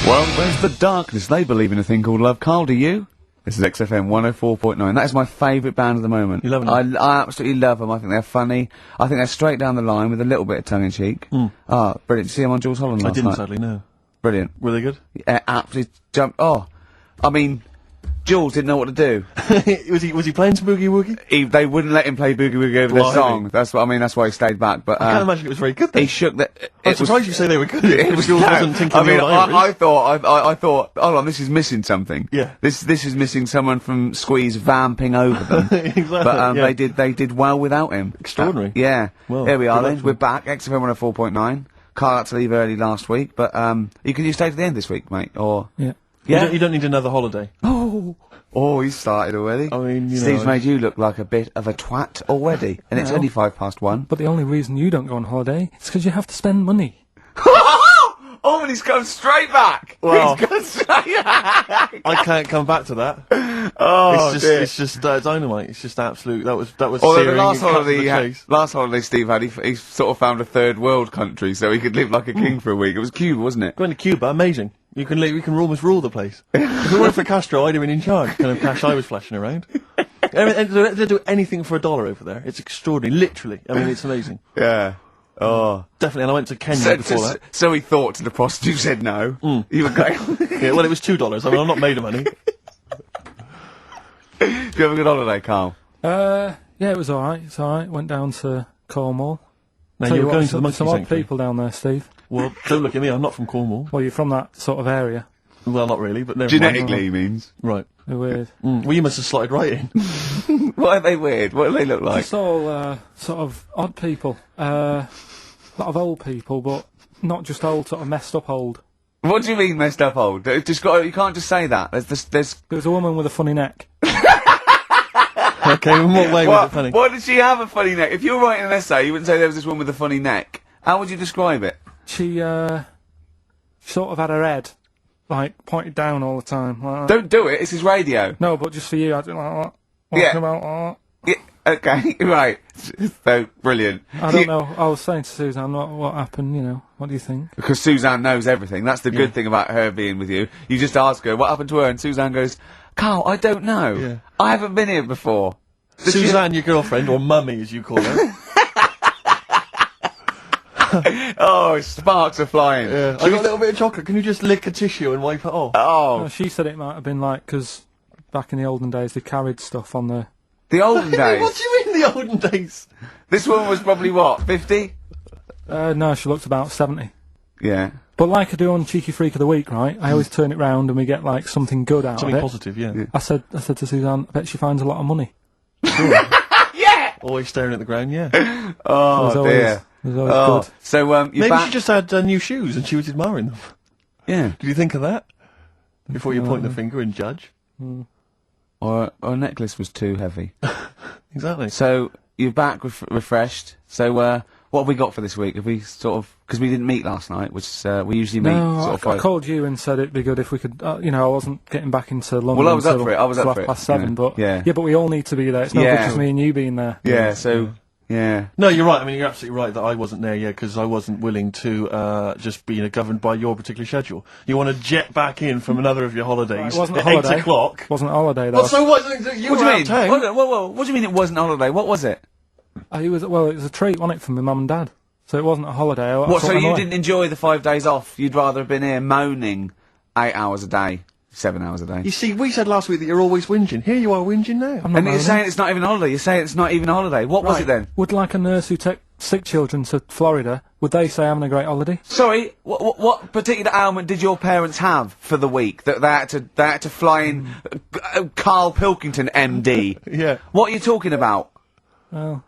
Well, there's the darkness. They believe in a thing called love. Karl, do you? This is XFM 104.9. That is my favourite band at the moment. You love them? I absolutely love them. I think they're funny. I think they're straight down the line with a little bit of tongue-in-cheek. Ah, brilliant. Did you see them on Jules Holland last night? I didn't, sadly, no. Brilliant. Were they good? Yeah, absolutely jumped. Oh, I mean, Jules didn't know what to do. was he playing some Boogie Woogie? They wouldn't let him play Boogie Woogie over their song. That's what I mean. That's why he stayed back. But I can't imagine it was very good then. he shook the. I'm surprised you say they were good. Jules wasn't thinking. I mean, I thought, hold on, this is missing something. Yeah. This is missing someone from Squeeze vamping over them. Exactly. But yeah. they did well without him. Extraordinary. Yeah. Well, there we are then. luck. We're back. XFM 104.9. Karl had to leave early last week, but you stay to the end this week, mate. Or Yeah. yeah. You don't need another holiday. Oh, he's started already. I mean, Steve's made you look like a bit of a twat already, and it's No. only 1:05. But the only reason you don't go on holiday is because you have to spend money. Oh, and he's come straight back. Well, He's come straight back. I can't come back to that. Oh, It's just dynamite. It's just absolute. That was. Although searing the last and cut to holiday, the chase. last holiday Steve had, he sort of found a third world country, so he could live like a king for a week. It was Cuba, wasn't it? Going to Cuba, amazing. You can almost rule the place. If it weren't for Castro, I'd have been in charge. Kind of cash I was flashing around. They do anything for $1 over there. It's extraordinary, literally. I mean, it's amazing. Yeah. Oh. Definitely. And I went to Kenya before that. So he thought to the prostitute, said no. You were going. Yeah, well, it was $2. I mean, I'm not made of money. Do you have a good holiday, Karl? Yeah, it was alright. It's alright. Went down to Cornwall. Now Tell you you were what, going to the monkey some odd sanctuary. people down there, Steve. Well, don't look at me. I'm not from Cornwall. Well, you're from that sort of area. Well, not really, but never Genetically, mind. he means. Right. They're weird. Well, you must have slotted right in. Why are they weird? What do they look like? Just all sort of odd people. A lot of old people, but not just old, sort of messed up old. What do you mean messed up old? You can't just say that. There's There was a woman with a funny neck. Okay, in what way was it funny? What did she have a funny neck? If you were writing an essay, you wouldn't say there was this one with a funny neck. How would you describe it? She sort of had her head, like, pointed down all the time. Like that. Don't do it, it's his radio. No, but just for you, I do like that. Yeah. Walking about Yeah, okay, right. So, brilliant. I don't know. I was saying to Suzanne, what happened, you know. What do you think? Because Suzanne knows everything. That's the good thing about her being with you. You just ask her, what happened to her? And Suzanne goes, Karl, I don't know. Yeah. I haven't been here before. Suzanne, your girlfriend, or mummy as you call her. Oh, sparks are flying. Yeah. I got a little bit of chocolate. Can you just lick a tissue and wipe it off? Oh, Well, she said it might have been like, because back in the olden days, they carried stuff on the... the olden days. What do you mean the olden days? This woman was probably, what, 50? No, she looked about 70. Yeah. But like I do on Cheeky Freak of the Week, right? I always turn it round and we get, like, something good out Something of it. positive, yeah. I said to Suzanne, I bet she finds a lot of money. Yeah! Always staring at the ground, yeah. Oh, dear. It was always good. So, you're Maybe back. she just had new shoes and she was admiring them. Yeah. Did you think of that? Before you point the finger and judge? Or a necklace was too heavy. Exactly. So, you're back refreshed. So, what have we got for this week? Have we sort of... Because we didn't meet last night, which we usually meet No, sort of I five... called you and said it'd be good if we could, you know, I wasn't getting back into London Well, I was up until for it, I was up till for it, 7:30, you know, but... yeah. Yeah, but we all need to be there. It's not Yeah. good just me and you being there. Yeah, so... Yeah. No, you're right. I mean, you're absolutely right that I wasn't there yet because I wasn't willing to just be governed by your particular schedule. You want to jet back in from another of your holidays It wasn't at a holiday. 8 o'clock. Wasn't a holiday, though. Well, so what? You What were do you out mean? of town. What do you mean it wasn't a holiday? What was it? It was a treat, wasn't it, for my mum and dad? So it wasn't a holiday. What, so you didn't enjoy the 5 days off? You'd rather have been here moaning 8 hours a day, 7 hours a day? You see, we said last week that you're always whinging. Here you are whinging now. I'm not And you're moaning. saying it's not even a holiday. You're saying it's not even a holiday. What was Right. it then? Would like a nurse who take sick children to Florida, would they say having a great holiday? Sorry, what particular ailment did your parents have for the week that they had to fly in Karl Pilkington, MD? Yeah. What are you talking about? Well,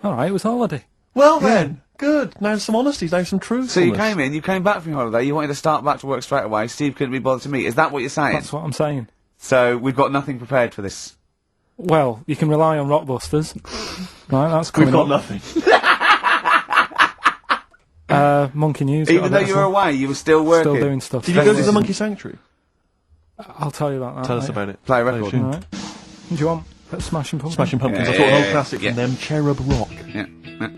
alright, it was a holiday. Well then, good. Now some honesty, now some truth. So you came back from your holiday, you wanted to start back to work straight away, Steve couldn't be bothered to meet. Is that what you're saying? That's what I'm saying. So we've got nothing prepared for this. Well, you can rely on Rockbusters. Right, that's We've coming got up. nothing. Monkey News. Even though you were away, you were still working. Still doing stuff. Did you go to the monkey sanctuary? I'll tell you about that. Tell us later. about it. Play a record. tune. Alright. Do you want Smashing Pumpkins? Smashing Pumpkins. Yeah, I thought an yeah, old yeah, classic yeah. from them, Cherub Rock. Yeah. yeah.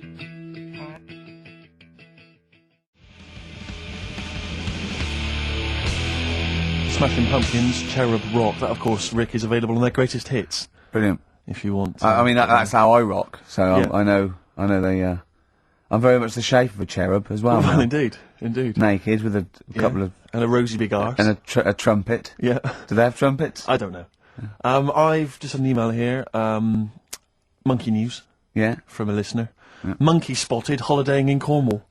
Smashing Pumpkins, Cherub Rock. That, of course, Rick, is available on their greatest hits, Brilliant. if you want. I mean, that's how I rock. So Yeah. I know they. I'm very much the shape of a cherub as well. Well, now. indeed. Naked with a couple of and a rosy big arse. and a trumpet. Yeah. Do they have trumpets? I don't know. I've just had an email here. Monkey news Yeah. from a listener. Monkey spotted holidaying in Cornwall.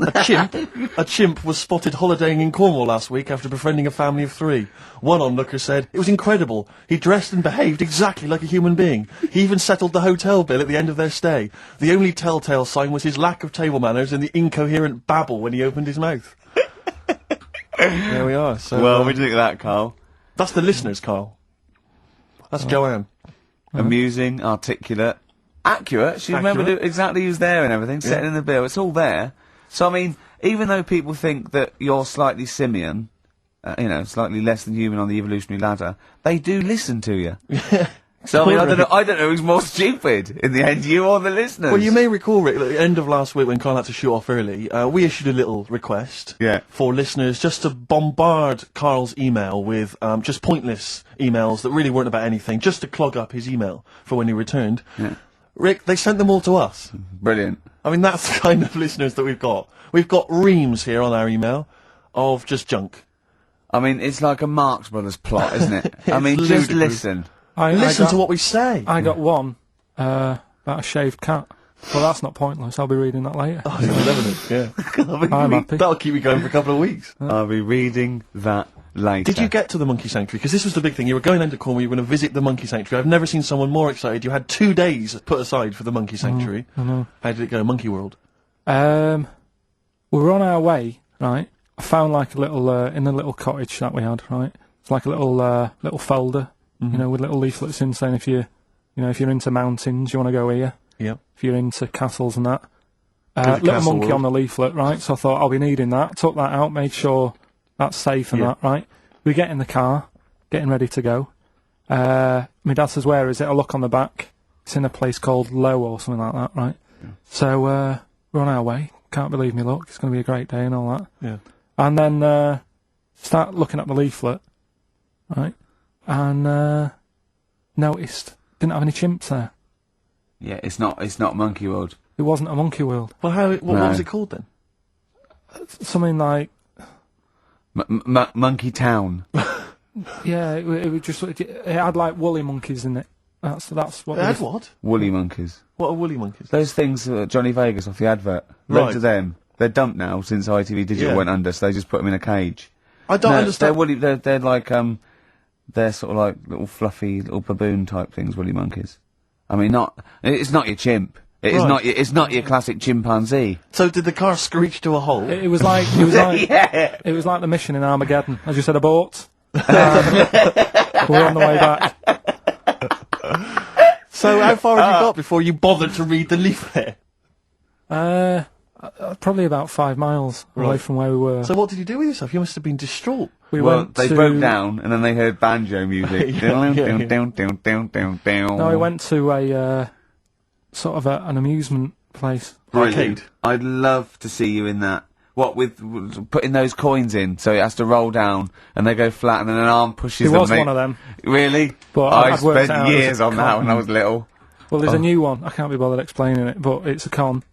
A chimp was spotted holidaying in Cornwall last week after befriending a family of 3. One onlooker said, "It was incredible. He dressed and behaved exactly like a human being. He even settled the hotel bill at the end of their stay. The only telltale sign was his lack of table manners and the incoherent babble when he opened his mouth." There we are. So, Well, what do you think of that, Carl? that's the listeners, Karl. That's Joanne. Amusing, articulate, accurate. She remembered exactly who's there and everything, setting in the bill. It's all there. So, I mean, even though people think that you're slightly simian, slightly less than human on the evolutionary ladder, they do listen to you. So, I mean, I don't know who's more stupid in the end, you or the listeners. Well, you may recall, Rick, at the end of last week when Karl had to shoot off early, we issued a little request for listeners just to bombard Karl's email with just pointless emails that really weren't about anything, just to clog up his email for when he returned. Yeah. Rick, they sent them all to us. Brilliant. I mean, that's the kind of listeners that we've got. We've got reams here on our email of just junk. I mean, it's like a Marx Brothers plot, isn't it? I mean, It's just ludicrous. listen. Listen to what we say. I got one about a shaved cat. Well, that's not pointless. I'll be reading that later. Oh, it's yeah. I'm happy. That'll keep you going for a couple of weeks. I'll be reading that later. Did you get to the monkey sanctuary? Because this was the big thing. You were going into Cornwall, you were going to visit the monkey sanctuary. I've never seen someone more excited. You had 2 days put aside for the monkey sanctuary. I know. How did it go, Monkey World? We were on our way, right? I found like a little, in the little cottage that we had, right? It's like a little folder, with little leaflets in saying if you're into mountains, you want to go here. Yeah. If you're into castles and that. the Little castle monkey world. on the leaflet, right? So I thought I'll be needing that. Took that out, made sure that's safe and that, right? We get in the car, getting ready to go. My dad says, "Where is it?" I look on the back. It's in a place called Low or something like that, right? Yeah. So we're on our way. Can't believe me luck. It's going to be a great day and all that. Yeah. And then start looking at the leaflet, right? And noticed didn't have any chimps there. Yeah, it's not Monkey World. It wasn't a monkey world. Well, what was it called then? Something like Monkey Town. yeah, it was just it had like woolly monkeys in it. That's what. It had what? Woolly monkeys. What are woolly monkeys? Those things Johnny Vegas off the advert. Loads of them. They're dumped now since ITV Digital went under, so they just put them in a cage. I don't understand. They're woolly. They're like they're sort of like little fluffy little baboon type things. Woolly monkeys. I mean, it's not your chimp. It's not your classic chimpanzee. So did the car screech to a halt? It was like it was like the mission in Armageddon. As you said, abort. We're on the way back. So how far had you got before you bothered to read the leaflet? Probably about 5 miles away from where we were. So what did you do with yourself? You must have been distraught. They broke down and then they heard banjo music. No, we went to a sort of an amusement place. Arcade. I'd love to see you in that. What, with putting those coins in, so it has to roll down, and they go flat, and then an arm pushes them. There was one of them. Really? But I I'd worked spent out years on that when I was little. Well, there's a new one. I can't be bothered explaining it, but it's a con.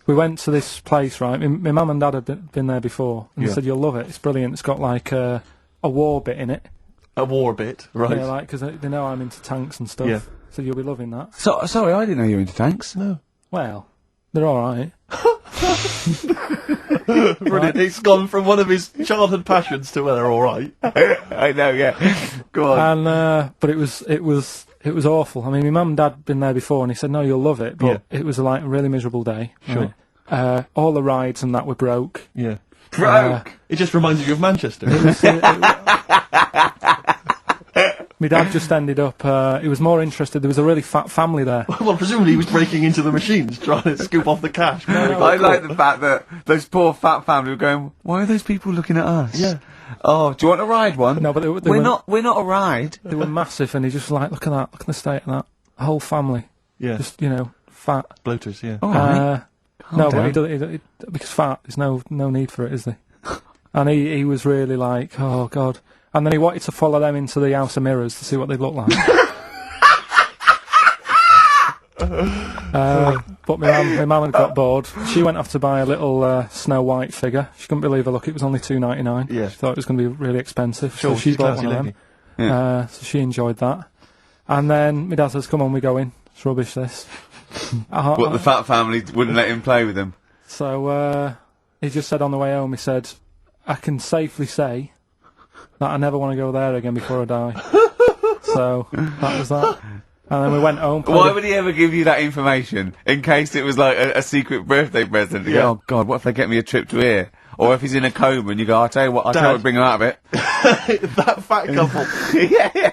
We went to this place, right? My mum and dad had been there before, and they said, "You'll love it. It's brilliant. It's got like a war bit in it." A war bit, right? Yeah, like, because they know I'm into tanks and stuff. Yeah. So you'll be loving that. So, sorry, I didn't know you were into tanks. No. Well, they're alright. Brilliant. It's gone from one of his childhood passions to, well, they're alright. I know, yeah. Go on. And, but it was awful. I mean, my mum and dad had been there before, and he said, "No, you'll love it." But it was like a really miserable day. Sure. Right? All the rides and that were broke. Yeah. Broke! It just reminds you of Manchester. My dad just ended up, he was more interested, there was a really fat family there. Well, presumably he was breaking into the machines, trying to scoop off the cash. I like the fact that those poor fat family were going, "Why are those people looking at us?" Yeah. Oh, do you want to ride one? No, but we're not a ride. They were massive, and he just like, look at the state of that. The whole family. Yeah. Just, fat. Bloaters, yeah. All right. No, down. but because fat, there's no need for it, is there? And he was really like, oh, God. And then he wanted to follow them into the House of Mirrors to see what they'd look like. But my mum had got bored. She went off to buy a little Snow White figure. She couldn't believe her luck. It was only $2.99. Yeah. She thought it was going to be really expensive. Sure, so she she's bought classy one of lady. them. So she enjoyed that. And then my dad says, come on, we go in. It's rubbish, this. What, the fat family wouldn't let him play with them? So he just said on the way home, he said, I can safely say that I never want to go there again before I die. So that was that. And then we went home. Why would he ever give you that information? In case it was like a secret birthday present. You go, oh God, what if they get me a trip to here? Or if he's in a coma and you go, I'll tell you what, I'll try to bring him out of it. That fat couple.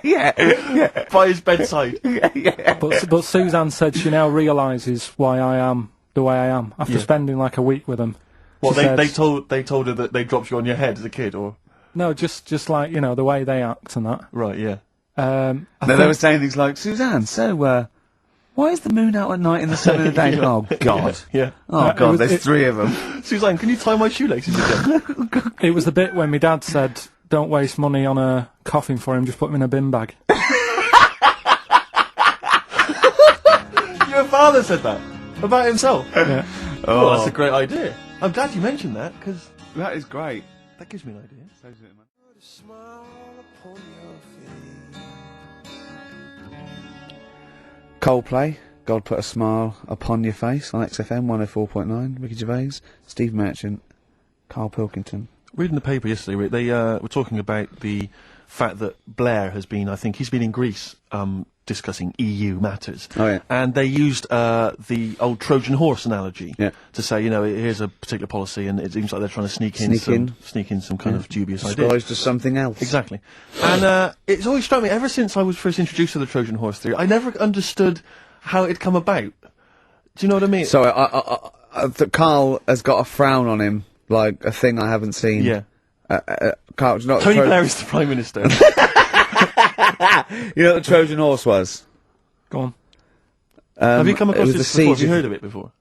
yeah. By his bedside. But Suzanne said she now realises why I am the way I am after spending like a week with them. Well, She they said- told her that they dropped you on your head as a kid, or No, just like, you know, the way they act and that. right? Yeah. I They were saying things like, Suzanne, so, why is the moon out at night and the sun in the day? Oh God. Yeah. Oh God, there's three of them. Suzanne, can you tie my shoelaces again? It was the bit when my dad said, don't waste money on a coffin for him, just put him in a bin bag. Your father said that about himself. Yeah. Oh, that's a great idea. I'm glad you mentioned that because That is great. that gives me an idea. Coldplay, God Put a Smile Upon Your Face on XFM 104.9. Ricky Gervais, Steve Merchant, Carl Pilkington. Reading the paper yesterday, they were talking about the fact that Blair has been, I think he's been in Greece discussing EU matters. Oh, yeah. And they used the old Trojan horse analogy to say, you know, here's a particular policy and it seems like they're trying to sneak in some kind of dubious idea. Disguised to something else. Exactly. And it's always struck me, ever since I was first introduced to the Trojan horse theory, I never understood how it had come about. Do you know what I mean? So, Carl has got a frown on him, like a thing I haven't seen. Yeah. Carl, do you know what Tony Blair is the Prime Minister. you know what the Trojan horse was? Go on. Have you come it across was this the before? siege Have you of- heard of it before?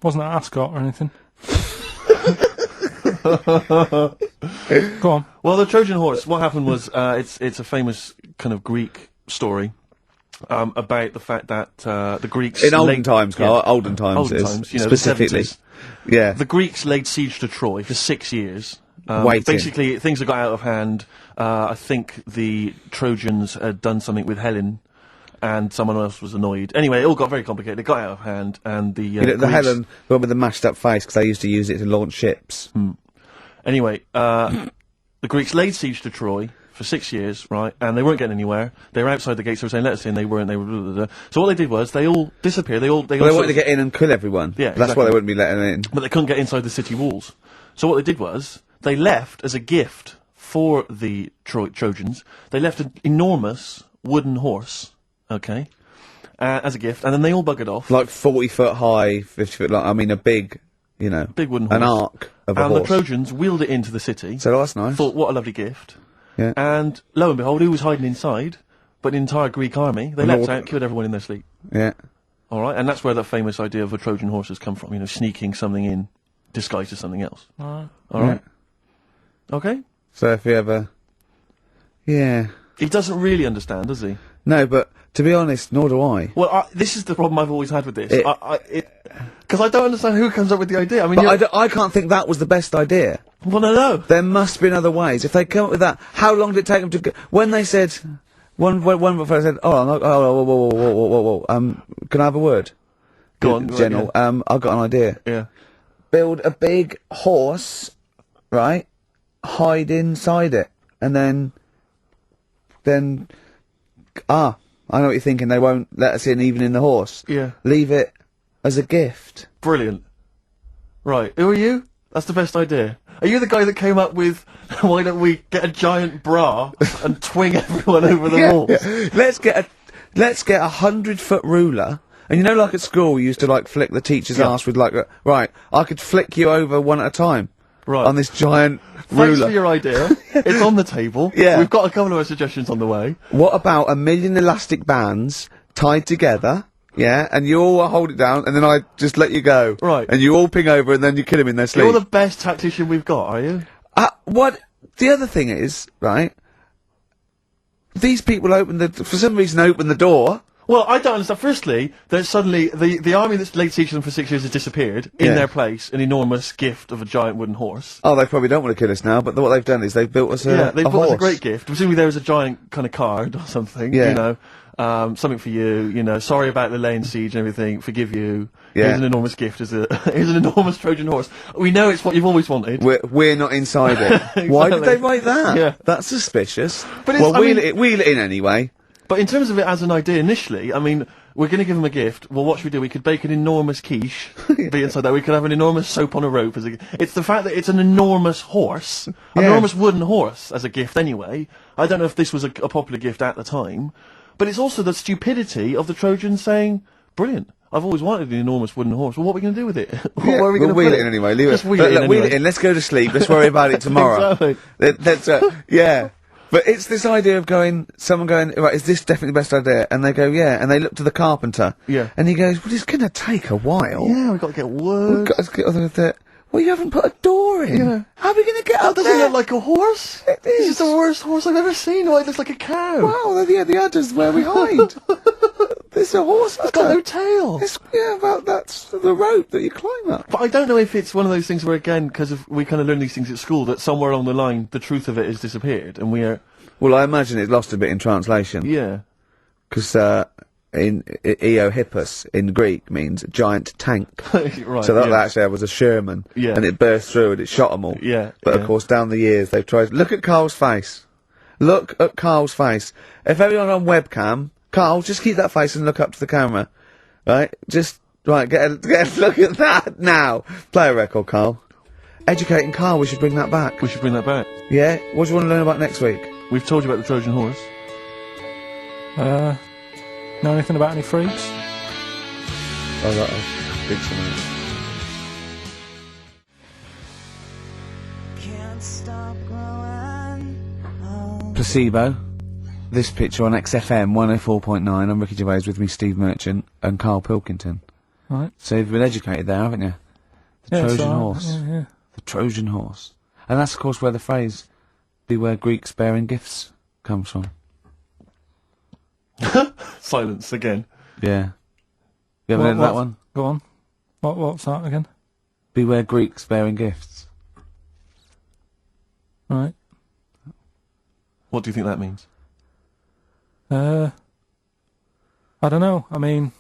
Wasn't that Ascot or anything? Go on. Well, the Trojan horse, what happened was, it's a famous kind of Greek story about the fact that the Greeks... In olden times, Carl. Olden times, Olden it is, times, you know, the specifically. 70s. Yeah. The Greeks laid siege to Troy for 6 years. Waiting. Basically, things had got out of hand. I think the Trojans had done something with Helen, and someone else was annoyed. Anyway, it all got very complicated. It got out of hand, and the You know, the Greeks- Helen, the one with the mashed up face, because they used to use it to launch ships. Anyway, the Greeks laid siege to Troy for 6 years, right? And they weren't getting anywhere. They were outside the gates. They were saying, "Let us in." They weren't. They were. Blah, blah, blah. So what they did was they all disappeared. They all They sort wanted to of- get in and kill everyone. Yeah, But that's exactly. why they wouldn't be letting in. but they couldn't get inside the city walls. So what they did was they left as a gift for the Trojans. They left an enormous wooden horse, okay, as a gift, and then they all buggered off. Like 40 foot high, 50 foot long. I mean, a big, you know, Big wooden an horse. arc of a And horse. the Trojans wheeled it into the city. So that's nice. Thought, what a lovely gift. Yeah. And lo and behold, who was hiding inside? But the entire Greek army. They leapt out, killed everyone in their sleep. Yeah. All right, and that's where that famous idea of a Trojan horse has come from. You know, sneaking something in, disguised as something else. All right. Okay. So if you ever... Yeah. He doesn't really understand, does he? No, but to be honest, nor do I. Well, this is the problem I've always had with this. Because I don't understand who comes up with the idea. I mean, But I can't think that was the best idea. well, no. There must be other ways. If they come up with that, how long did it take them to go? When they said... One fellow said, whoa, can I have a word? Go on, General. I've got an idea. Yeah. Build a big horse, right? Hide inside it. And then, I know what you're thinking, they won't let us in even in the horse. Yeah. Leave it as a gift. Brilliant. Right, who are you? That's the best idea. Are you the guy that came up with, why don't we get a giant bra and twing everyone over the walls? Yeah. Let's get a 100-foot ruler. And you know, like at school, we used to like flick the teacher's ass with like, right, I could flick you over one at a time. Right. On this giant Thanks ruler. for your idea. It's on the table. Yeah. We've got a couple of suggestions on the way. What about 1 million elastic bands tied together, yeah, and you all hold it down, and then I just let you go. Right. And you all ping over, and then you kill him in their sleep. You're the best tactician we've got, are you? What? The other thing is, right, these people for some reason open the door. Well, I don't understand. Firstly, there's suddenly the army that's laid siege to them for 6 years has disappeared. In their place, an enormous gift of a giant wooden horse. Oh, they probably don't want to kill us now, but what they've done is they've built us a they a bought us horse. a great gift. Presumably there was a giant kind of card or something. Yeah. You know, something for you. You know, sorry about the laying siege and everything. Forgive you. Yeah. Here's an enormous gift. Here's an enormous Trojan horse. We know it's what you've always wanted. We're not inside it. Why did they write that? Yeah. That's suspicious. But well, wheel it in anyway. But in terms of it as an idea initially, I mean, we're going to give them a gift. Well, what should we do? We could bake an enormous quiche, be inside that. We could have an enormous soap on a rope as a gift. It's the fact that it's an enormous horse, an enormous wooden horse as a gift anyway. I don't know if this was a popular gift at the time, but it's also the stupidity of the Trojans saying, brilliant. I've always wanted an enormous wooden horse. Well, what are we going to do with it? Where are we going to wheel put it in anyway. Leave Just it. wheel it in Wheel anyway. it in. Let's go to sleep. Let's worry about it tomorrow. Exactly. That's yeah. But it's this idea of someone going, right, is this definitely the best idea? And they go, yeah, and they look to the carpenter. Yeah. And he goes, well, it's gonna take a while. Yeah, we've got to get wood. We've got to get on with it. Well, you haven't put a door in. Yeah. How are we gonna get up Does it there? look like a horse? It is. It's the worst horse I've ever seen. Oh, it looks like a cow. Wow, yeah, the udder's where we hide. There's a horse It's got no tail. Well, that's the rope that you climb up. But I don't know if it's one of those things where, again, because we kind of learn these things at school, that somewhere along the line, the truth of it has disappeared, and we are... Well, I imagine it's lost a bit in translation. Yeah. Because in Eohippus in Greek means giant tank. Right, So that yeah. actually was a Sherman. Yeah. And it burst through and it shot them all. Yeah, But yeah. of course, down the years, they've tried... Look at Karl's face. Look at Karl's face. If everyone on webcam... Karl, just keep that face and look up to the camera. Right? Just... Right, get a look at that now. Play a record, Karl. Educating Karl, we should bring that back. We should bring that back. Yeah? What do you want to learn about next week? We've told you about the Trojan horse. Know anything about any freaks? Oh, right, I'll think something. Placebo. This picture on XFM 104.9. I'm Ricky Gervais, with me Steve Merchant and Karl Pilkington. Right. So you've been educated there, haven't you? The Yeah, Trojan so, horse. Yeah. The Trojan horse. And that's of course where the phrase "beware Greeks bearing gifts" comes from. Silence again. Yeah. You ever heard of that one? Go on. What's that again? Beware Greeks bearing gifts. Right. What do you think that means? I don't know. I mean,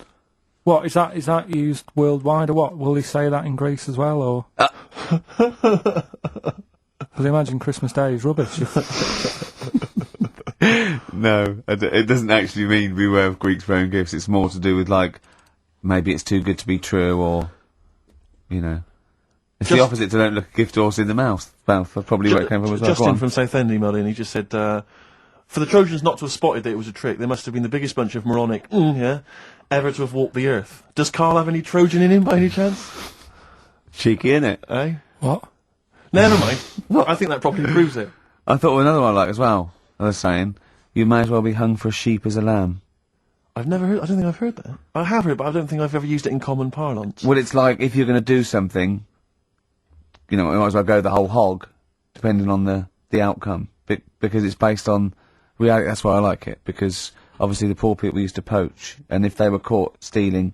what is that? Is that used worldwide or what? Will he say that in Greece as well, or? Because imagine Christmas Day is rubbish. No, it doesn't actually mean beware of Greeks bearing gifts. It's more to do with, like, maybe it's too good to be true, or, you know. It's the opposite to don't look a gift horse in the mouth. Probably where it came from as well. Justin from Southend emailed in, he just said, for the Trojans not to have spotted that it was a trick, they must have been the biggest bunch of moronic, ever to have walked the earth. Does Karl have any Trojan in him by any chance? Cheeky, innit? Eh? What? Never mind. I think that probably proves it. I thought of another one I like as well. I was saying, you may as well be hung for a sheep as a lamb. I've never heard, I don't think I've heard that. I have heard, but I don't think I've ever used it in common parlance. Well, it's like, if you're going to do something, you know, you might as well go the whole hog, depending on the outcome. Because it's based on reality. That's why I like it, because obviously the poor people used to poach, and if they were caught stealing,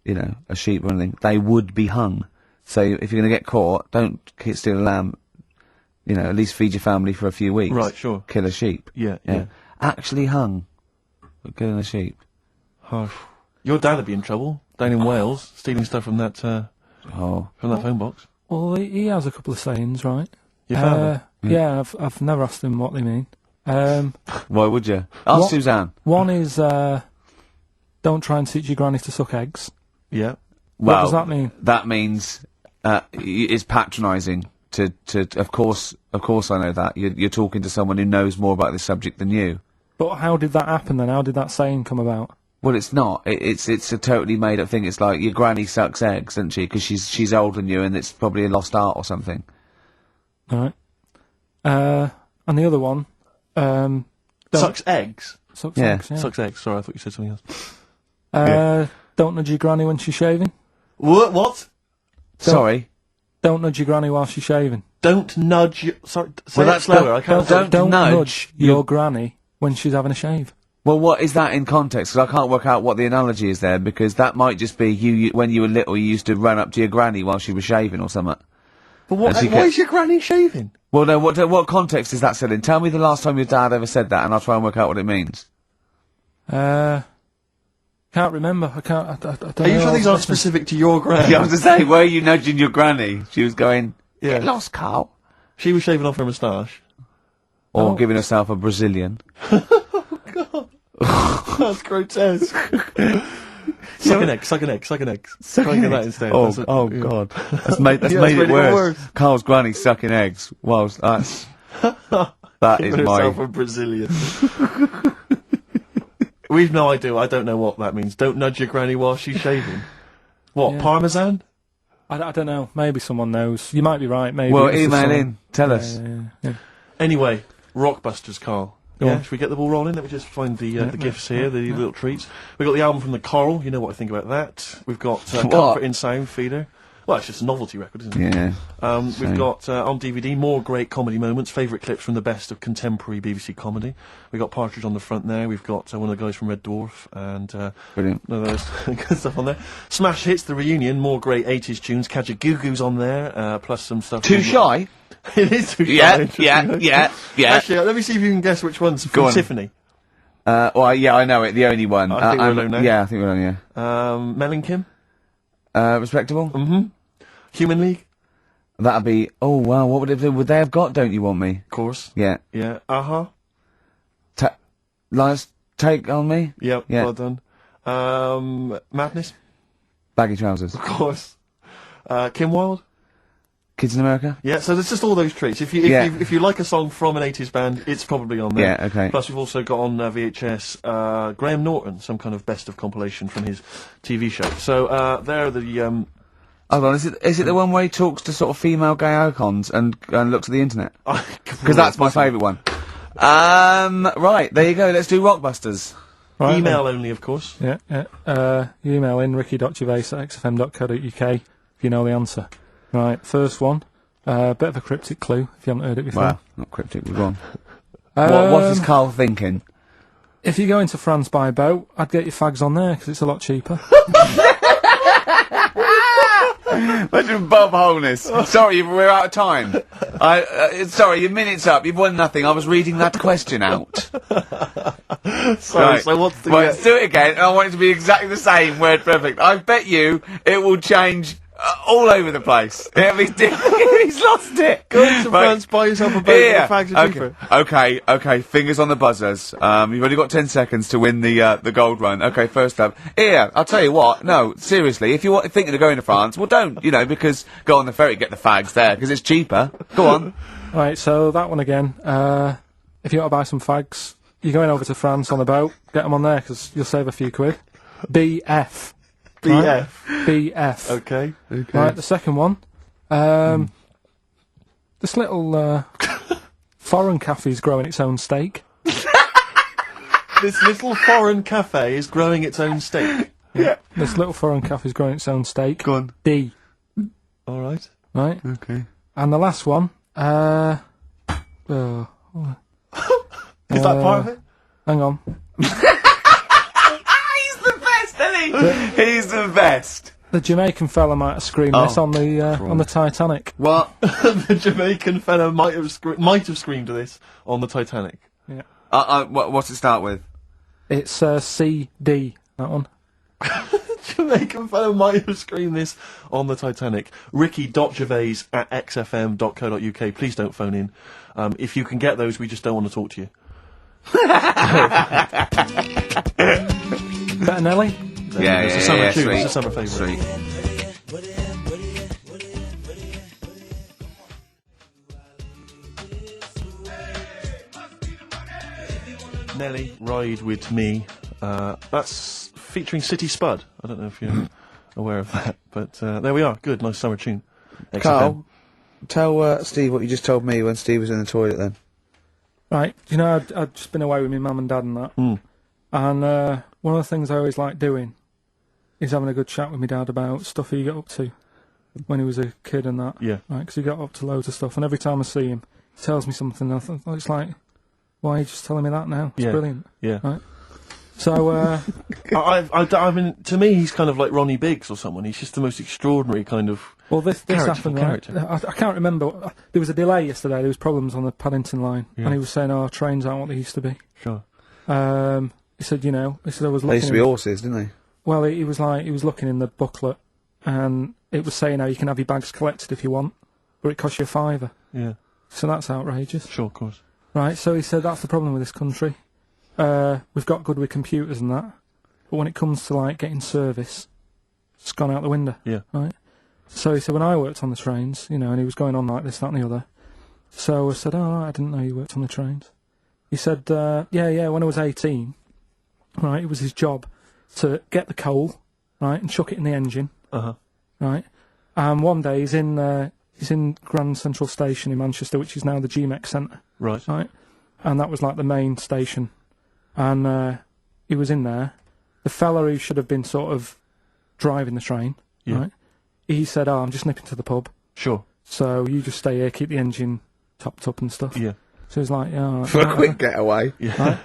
you know, a sheep or anything, they would be hung. So if you're going to get caught, don't steal a lamb, you know, at least feed your family for a few weeks. Right, sure. Kill a sheep. Yeah. Actually hung for killing a sheep. Harsh. Your dad would be in trouble, down in Wales, stealing stuff from that phone box. Well, he has a couple of sayings, right? Your father? Yeah, I've never asked him what they mean. Why would you? Ask Suzanne. One is, don't try and teach your granny to suck eggs. Yeah. What does that mean? That means it's patronising. Of course I know that. You're talking to someone who knows more about this subject than you. But how did that happen then? How did that saying come about? Well, it's not. It's a totally made up thing. It's like your granny sucks eggs, doesn't she? Because she's older than you, and it's probably a lost art or something. Right. And the other one, Sucks eggs? Sucks Yeah. eggs, yeah. Sucks eggs. Sorry, I thought you said something else. Don't nudge your granny when she's shaving. What? Sorry. Don't nudge your granny while she's shaving. Don't nudge your... Sorry, say Well, that that's slower. I can't... Don't nudge your granny when she's having a shave. Well, what is that in context? Because I can't work out what the analogy is there, because that might just be you when you were little, you used to run up to your granny while she was shaving or something. But why is your granny shaving? Well, no, what context is that said in? Tell me the last time your dad ever said that, and I'll try and work out what it means. Can't remember. I don't know. Are you sure these aren't specific to your granny? Yeah, I was to say, were you nudging your granny? She was going, Yeah. get lost, Karl. She was shaving off her moustache. Or giving herself a Brazilian. That's grotesque. Suck an egg. Try and get that instead. God. That's made it worse. Karl's granny sucking eggs. Well, that is Giving herself a Brazilian. We've no idea. I don't know what that means. Don't nudge your granny while she's shaving. What, Parmesan? I don't know. Maybe someone knows. You might be right. Maybe. Well, email in. Tell us. Yeah. Anyway, Rockbusters, Karl. Go on. Should we get the ball rolling? Let me just find the gifts here, the little treats. We've got the album from the Karl. You know what I think about that. We've got Comfort in Sound Feeder. Well, it's just a novelty record, isn't it? Yeah. We've got, on DVD, more great comedy moments, favourite clips from the best of contemporary BBC comedy. We've got Partridge on the front there. We've got one of the guys from Red Dwarf, and Brilliant. none of those good stuff on there. Smash Hits, the reunion, more great 80s tunes. Kajagoogoo's on there, plus some stuff. Too shy? It is Too Shy. Yeah. Actually, let me see if you can guess which one's from Tiffany. Well, yeah, I know it. The only one. I think we're alone now. Yeah, I think we're alone, yeah. Mel and Kim. Respectable? Mm-hmm. Human League. That'd be, oh wow, what would they have got, Don't You Want Me? Of course. Yeah. Yeah. Uh-huh. Lies Take On Me? Yep, Yeah. well done. Madness. Baggy Trousers. Of course. Kim Wilde. Kids in America? Yeah, so there's just all those treats. If you like a song from an 80s band, it's probably on there. Yeah, okay. Plus we've also got on VHS Graham Norton, some kind of best of compilation from his TV show. So there are the Hold on, is it the one where he talks to sort of female gay icons and looks at the internet? Because that's my favourite one. Right, there you go, let's do Rockbusters. Right, email only, of course. Yeah. You email in ricky.gervais@xfm.co.uk if you know the answer. Right, first one. Bit of a cryptic clue if you haven't heard it before. Well, not cryptic, we've gone. What is Karl thinking? If you go into France by boat, I'd get your fags on there because it's a lot cheaper. Imagine Bob Holness. Sorry, we're out of time. Sorry, your minute's up. You've won nothing. I was reading that question out. Sorry, Right. so what's the... Well, let's do it again, and I want it to be exactly the same, word perfect. I bet you it will change all over the place. It'll be he's lost it. Go to France, buy yourself a boat with the fags are cheaper. Okay, fingers on the buzzers. You've only got 10 seconds to win the gold run. Okay, first up. Here, I'll tell you what, no, seriously, if you're thinking of going to France, well don't, because go on the ferry, get the fags there, because it's cheaper. Go on. Right, so that one again. If you want to buy some fags, you're going over to France on a boat, get them on there because you'll save a few quid. BF. BF. Right? BF. Okay. Right, the second one. This little foreign cafe's growing its own steak. This little foreign cafe is growing its own steak. Yeah. This little foreign cafe's growing its own steak. Go on. D. All right. Right? Okay. And the last one. Is that part of it? Hang on. He's the best, isn't he? He's the best. The Jamaican fella might have screamed this on the Titanic. What? The Jamaican fella might have screamed this on the Titanic. Yeah. What's it start with? It's CD, that one. Jamaican fellow might have screamed this on the Titanic. Ricky.gervais@xfm.co.uk. Please don't phone in. If you can get those, we just don't want to talk to you. Better Nelly? Yeah, it's a summer tune. sweet. It's a summer favourite. Sweet. Nelly, Ride With Me. That's featuring City Spud. I don't know if you're aware of that, but there we are. Good, nice summer tune. Karl, tell Steve what you just told me when Steve was in the toilet then. Right, I'd just been away with my mum and dad and that. And one of the things I always like doing he's having a good chat with my dad about stuff he got up to when he was a kid and that. Yeah. Right, because he got up to loads of stuff, and every time I see him, he tells me something, and I think, it's like, why are you just telling me that now? It's brilliant. Yeah. Right? So, I mean, to me, he's kind of like Ronnie Biggs or someone. He's just the most extraordinary kind of. well, this happened, right? character. I can't remember. There was a delay yesterday. There was problems on the Paddington line, Yeah. and he was saying, "Oh, trains aren't what they used to be." Sure. He said, I was They looking. used to be horses, didn't they? Well, he was looking in the booklet, and it was saying how you can have your bags collected if you want, but it costs you £5. Yeah. So that's outrageous. Sure, of course. Right, so he said that's the problem with this country. We've got good with computers and that, but when it comes to, like, getting service, it's gone out the window. Yeah. Right? So he said, when I worked on the trains, and he was going on like this, that and the other. So I said, I didn't know you worked on the trains. He said, yeah, when I was 18, right, it was his job to get the coal, right, and chuck it in the engine, right? And one day he's in Grand Central Station in Manchester, which is now the GMEX Centre. Right. Right? And that was like the main station. And he was in there. The fella who should have been sort of driving the train, right? He said, I'm just nipping to the pub. Sure. So you just stay here, keep the engine topped up and stuff. Yeah. So he's like, yeah, all right, For a quick getaway. Yeah. right?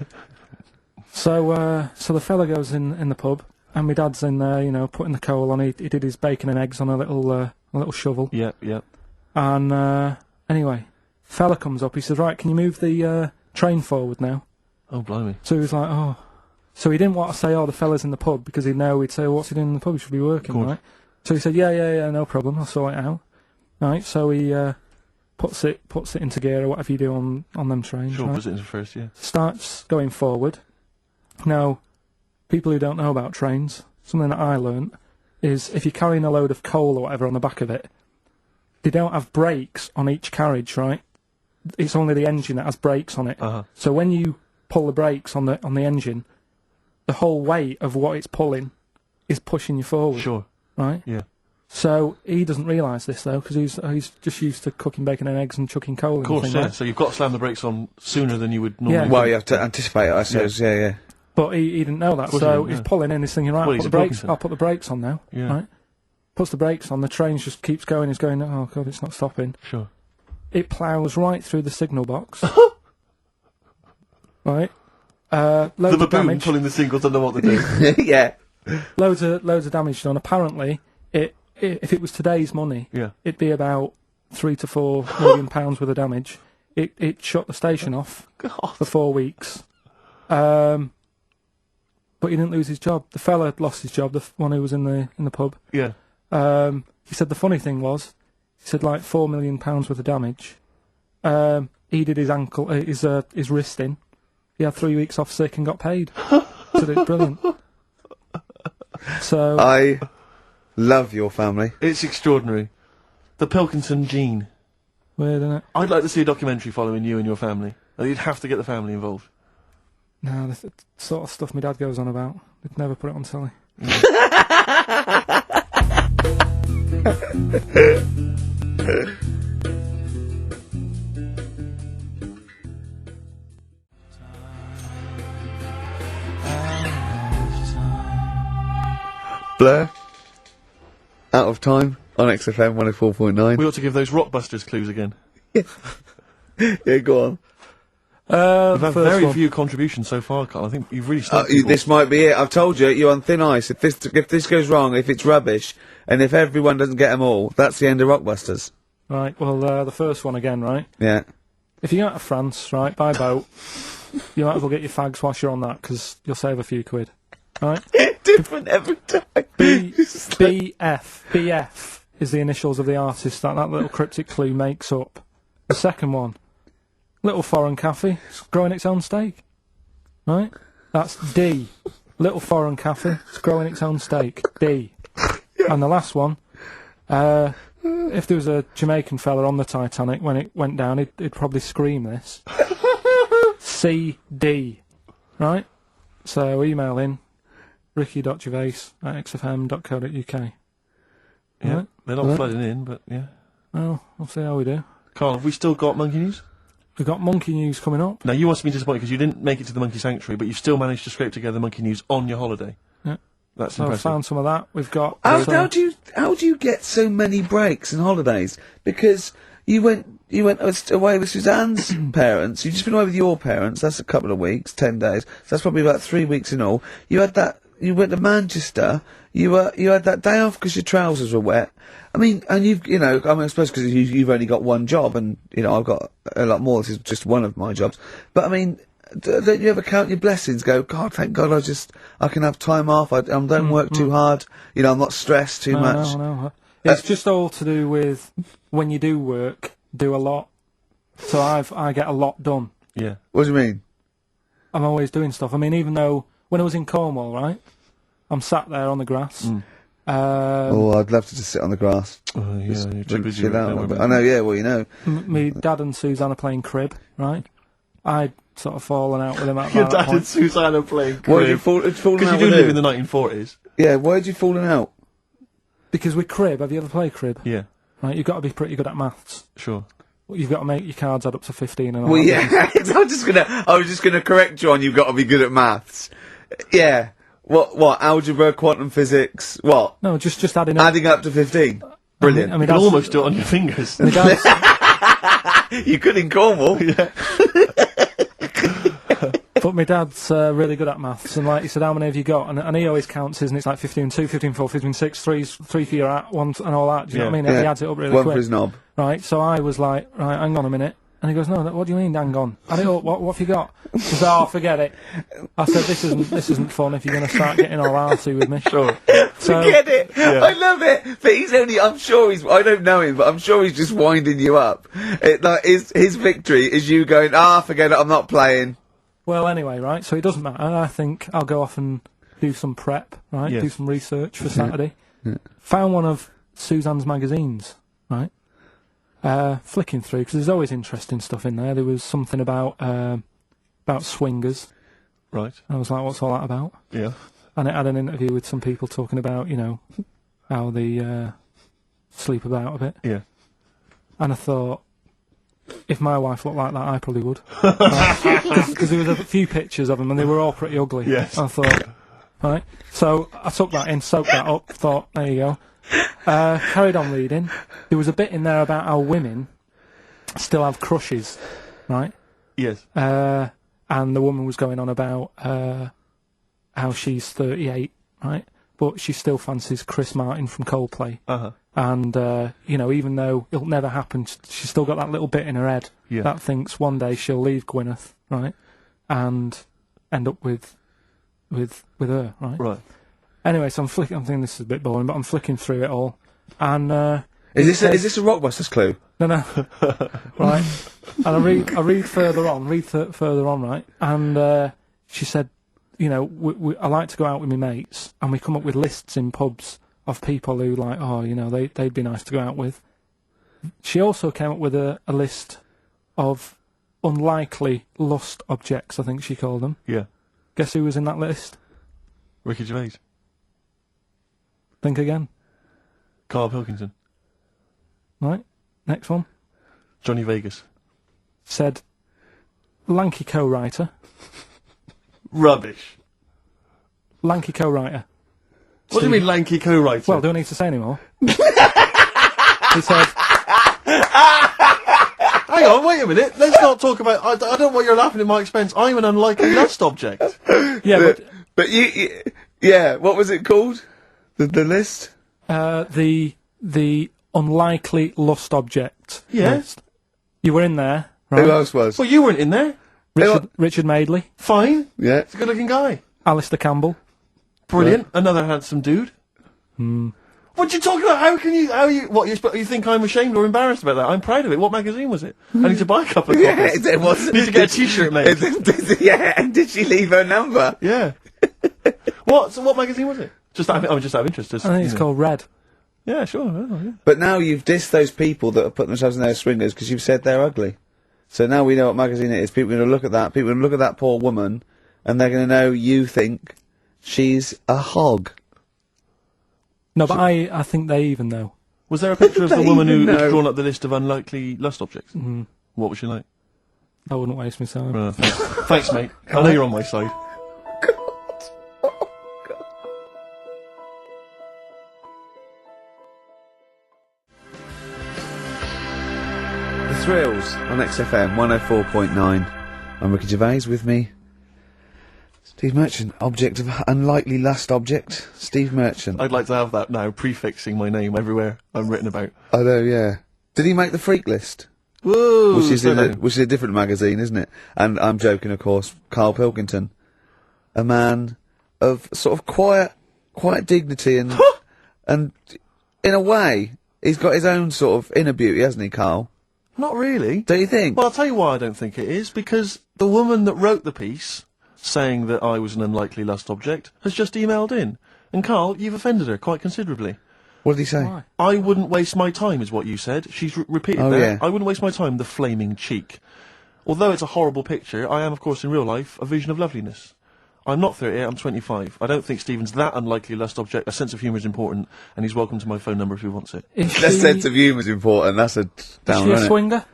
So the fella goes in the pub, and my dad's in there, putting the coal on. He did his bacon and eggs on a little shovel. Yeah, yeah. And anyway, fella comes up. He says, right, can you move the train forward now? Oh, blimey. So he was like, oh. So he didn't want to say, the fella's in the pub, because he'd know we'd say, what's he doing in the pub? He should be working, right? So he said, yeah, no problem. I'll sort it out. Right, so he puts it into gear, or whatever you do on them trains. Sure, right? puts it into first, yeah. Starts going forward. Now, people who don't know about trains, something that I learnt is if you're carrying a load of coal or whatever on the back of it, they don't have brakes on each carriage, right? It's only the engine that has brakes on it. So when you pull the brakes on the engine, the whole weight of what it's pulling is pushing you forward. Sure. Right? Yeah. So he doesn't realise this though, because he's just used to cooking bacon and eggs and chucking coal. Of course, and yeah. right? So you've got to slam the brakes on sooner than you would normally. Yeah. Well, you have to anticipate it, I suppose. Yeah. But he didn't know that, course so he he's didn't, pulling in. He's thinking, right, Well, he's a Pilkington. I'll put the brakes on now. Yeah. Right? Puts the brakes on. The train just keeps going. He's going, oh god, it's not stopping. Sure. It ploughs right through the signal box. Right. Loads The of baboon damage. pulling the singles don't know what to do. Yeah. Loads of damage done. Apparently, if it was today's money, Yeah. it'd be about £3 to £4 million worth of damage. It shut the station off for 4 weeks. But he didn't lose his job. The fella had lost his job, the one who was in the pub. Yeah. He said the funny thing was, he said like £4 million worth of damage. He did his ankle, his wrist in. He had 3 weeks off sick and got paid. So it's brilliant. So I love your family. It's extraordinary. The Pilkington gene. weird, isn't it? I'd like to see a documentary following you and your family. You'd have to get the family involved. No, the sort of stuff my dad goes on about. They'd never put it on telly. Blur. Out of time on XFM 104.9. We ought to give those Rockbusters clues again. Yeah, go on. We've had First very one. few contributions so far, Carl. I think you've really stuck people. This might be it. I've told you, you're on thin ice. If this goes wrong, if it's rubbish, and if everyone doesn't get them all, that's the end of Rockbusters. Right, well, the first one again, right? Yeah. If you go out to France, right, by boat, you might as well get your fags whilst you're on that, because you'll save a few quid. Right? Different every time. BF is the initials of the artist that little cryptic clue makes up. The second one, little foreign cafe, it's growing its own steak. Right? That's D. Little foreign cafe, it's growing its own steak. D. And the last one, if there was a Jamaican fella on the Titanic when it went down, he'd probably scream this. CD. Right? So email in ricky.gervais@xfm.co.uk. Yeah, Right? they're not flooding in, but yeah. Well, we'll see how we do. Carl, have we still got monkey news? We've got monkey news coming up. Now, you must be disappointed because you didn't make it to the monkey sanctuary, but you've still managed to scrape together monkey news on your holiday. Yeah. That's So I impressive. found some of that. We've got. How do you get so many breaks and holidays? Because you went away with Suzanne's parents. You've just been away with your parents. That's a couple of weeks, 10 days. So that's probably about 3 weeks in all. You had that. You went to Manchester. You had that day off because your trousers were wet. I mean, and I suppose because you've only got one job, and I've got a lot more. This is just one of my jobs. But I mean, don't you ever count your blessings? Go, God, thank God, I can have time off. I don't work too hard. I'm not stressed too much. No. It's just all to do with when you do work, do a lot. So I get a lot done. Yeah. What do you mean? I'm always doing stuff. I mean, even though when I was in Cornwall, right, I'm sat there on the grass. I'd love to just sit on the grass. Oh, yeah, you're too busy. Chill out a bit. I know, yeah, well, Me dad and Suzanne are playing crib, right? I'd sort of fallen out with him at Your that dad point. and Suzanne are playing Why did you crib. fallen Because out you do with live who? in the 1940s. Yeah, why did you fallen out? Because with crib, have you ever played crib? Yeah, Right, you've got to be pretty good at maths. sure. You've got to make your cards add up to 15 and all Well, that. yeah, I was just gonna correct you on you've got to be good at maths. Yeah. What, algebra, quantum physics, what? No, just adding up. Adding up to 15. Brilliant. I mean, You can almost do it on your fingers. my dad's, You could in Cornwall. Yeah. but my dad's really good at maths, and like he said, how many have you got? And he always counts his, and it's like 15 2, 15 4, 15 6, 3 for your at, 1 and all that. Do you know what I mean? Yeah. He adds it up really One quick. for his knob. Right, so I was like, right, hang on a minute. And he goes, no, what do you mean, hang on? I go, what have you got? He says, oh, forget it. I said, this isn't fun if you're going to start getting all arsey with me. Sure. So, Forget it. Yeah. I love it. But I don't know him, but I'm sure he's just winding you up. His victory is you going, forget it, I'm not playing. well, anyway, right, so it doesn't matter. I think I'll go off and do some prep, right, Yes. do some research for Saturday. Found one of Suzanne's magazines, right, flicking through, because there's always interesting stuff in there. There was something about swingers. Right. I was like, what's all that about? Yeah. And it had an interview with some people talking about, how they sleep about a bit. Yeah. And I thought, if my wife looked like that, I probably would. Because there was a few pictures of them, and they were all pretty ugly. Yes. I thought, right. So I took that in, soaked that up, thought, there you go. Carried on reading. There was a bit in there about how women still have crushes, right? Yes. And the woman was going on about how she's 38, right? But she still fancies Chris Martin from Coldplay. Uh-huh. And, even though it'll never happen, she's still got that little bit in her head that thinks one day she'll leave Gwyneth, right? And end up with her, right? Right. Anyway, so I'm thinking this is a bit boring, but I'm flicking through it all. And, Is this a Rockbusters clue? No. Right. And I read further on, right? And she said, I like to go out with my mates, and we come up with lists in pubs of people who they'd be nice to go out with. She also came up with a list of unlikely lust objects, I think she called them. Yeah. Guess who was in that list? Ricky Gervais. Think again. Karl Pilkington. Right. Next one. Johnny Vegas. Said, lanky co-writer. Rubbish. Lanky co-writer. What do you mean lanky co-writer? Well, do I need to say any more? He said, hang on, wait a minute. Let's not talk about... I don't know why you're laughing at my expense. I'm an unlikely lust object. yeah, But what was it called? The list? The unlikely lust object Yeah. list. You were in there, right? Who else was? Well, you weren't in there. Richard Madeley, Fine. Yeah. He's a good-looking guy. Alistair Campbell. Brilliant. Another handsome dude. What you talking about? You think I'm ashamed or embarrassed about that? I'm proud of it. What magazine was it? I need to buy a couple of copies. It was. Need to get a t-shirt made. Yeah, and did she leave her number? Yeah. What magazine was it? Just out of interest. I think it's called Red. Yeah, sure. Yeah. But now you've dissed those people that are putting themselves in their swingers because you've said they're ugly. So now we know what magazine it is. People are going to look at that. People are going to look at that poor woman, and they're going to know you think she's a hog. No, but I think they even know. Was there a picture of the woman who know. had drawn up the list of unlikely lust objects? Mm-hmm. What was she like? I wouldn't waste my time. Thanks, mate. I know you're on my side. Thrills on XFM 104.9. I'm Ricky Gervais, with me Steve Merchant, object of unlikely last object, Steve Merchant. I'd like to have that now, prefixing my name everywhere I'm written about. I know, yeah. Did he make the Freak List? Whoa! Which is a different magazine, isn't it? And I'm joking, of course, Karl Pilkington. A man of sort of quiet dignity and and in a way, he's got his own sort of inner beauty, hasn't he, Karl? Not really. Don't you think? Well, I'll tell you why I don't think it is, because the woman that wrote the piece, saying that I was an unlikely last object, has just emailed in. And Karl, you've offended her quite considerably. What did he say? Why? I wouldn't waste my time, is what you said. She's repeated that. Yeah. I wouldn't waste my time, the flaming cheek. Although it's a horrible picture, I am, of course, in real life, a vision of loveliness. I'm not 38, I'm 25. I don't think Stephen's that unlikely last object. A sense of humour is important, and he's welcome to my phone number if he wants it. Is That she- sense of humour is important, that's a Is down, she a isn't it? swinger?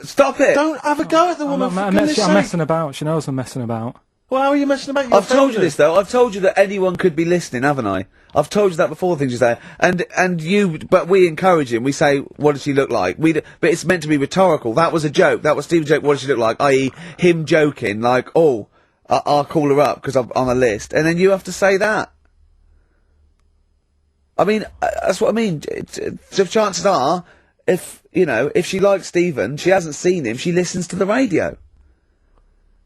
Stop it! Don't have a go at the woman, for goodness I'm sake. messing about. She knows I'm messing about. Well, how are you messing about? I've told you this though. I've told you that anyone could be listening, haven't I? I've told you that before. Things you say, but we encourage him. We say, "What does she look like?" But it's meant to be rhetorical. That was a joke. That was Stephen's joke. What does she look like? I.e., him joking, like, "Oh, I'll call her up because I'm on a list," and then you have to say that. I mean, that's what I mean. So chances are, if she likes Stephen, she hasn't seen him. She listens to the radio.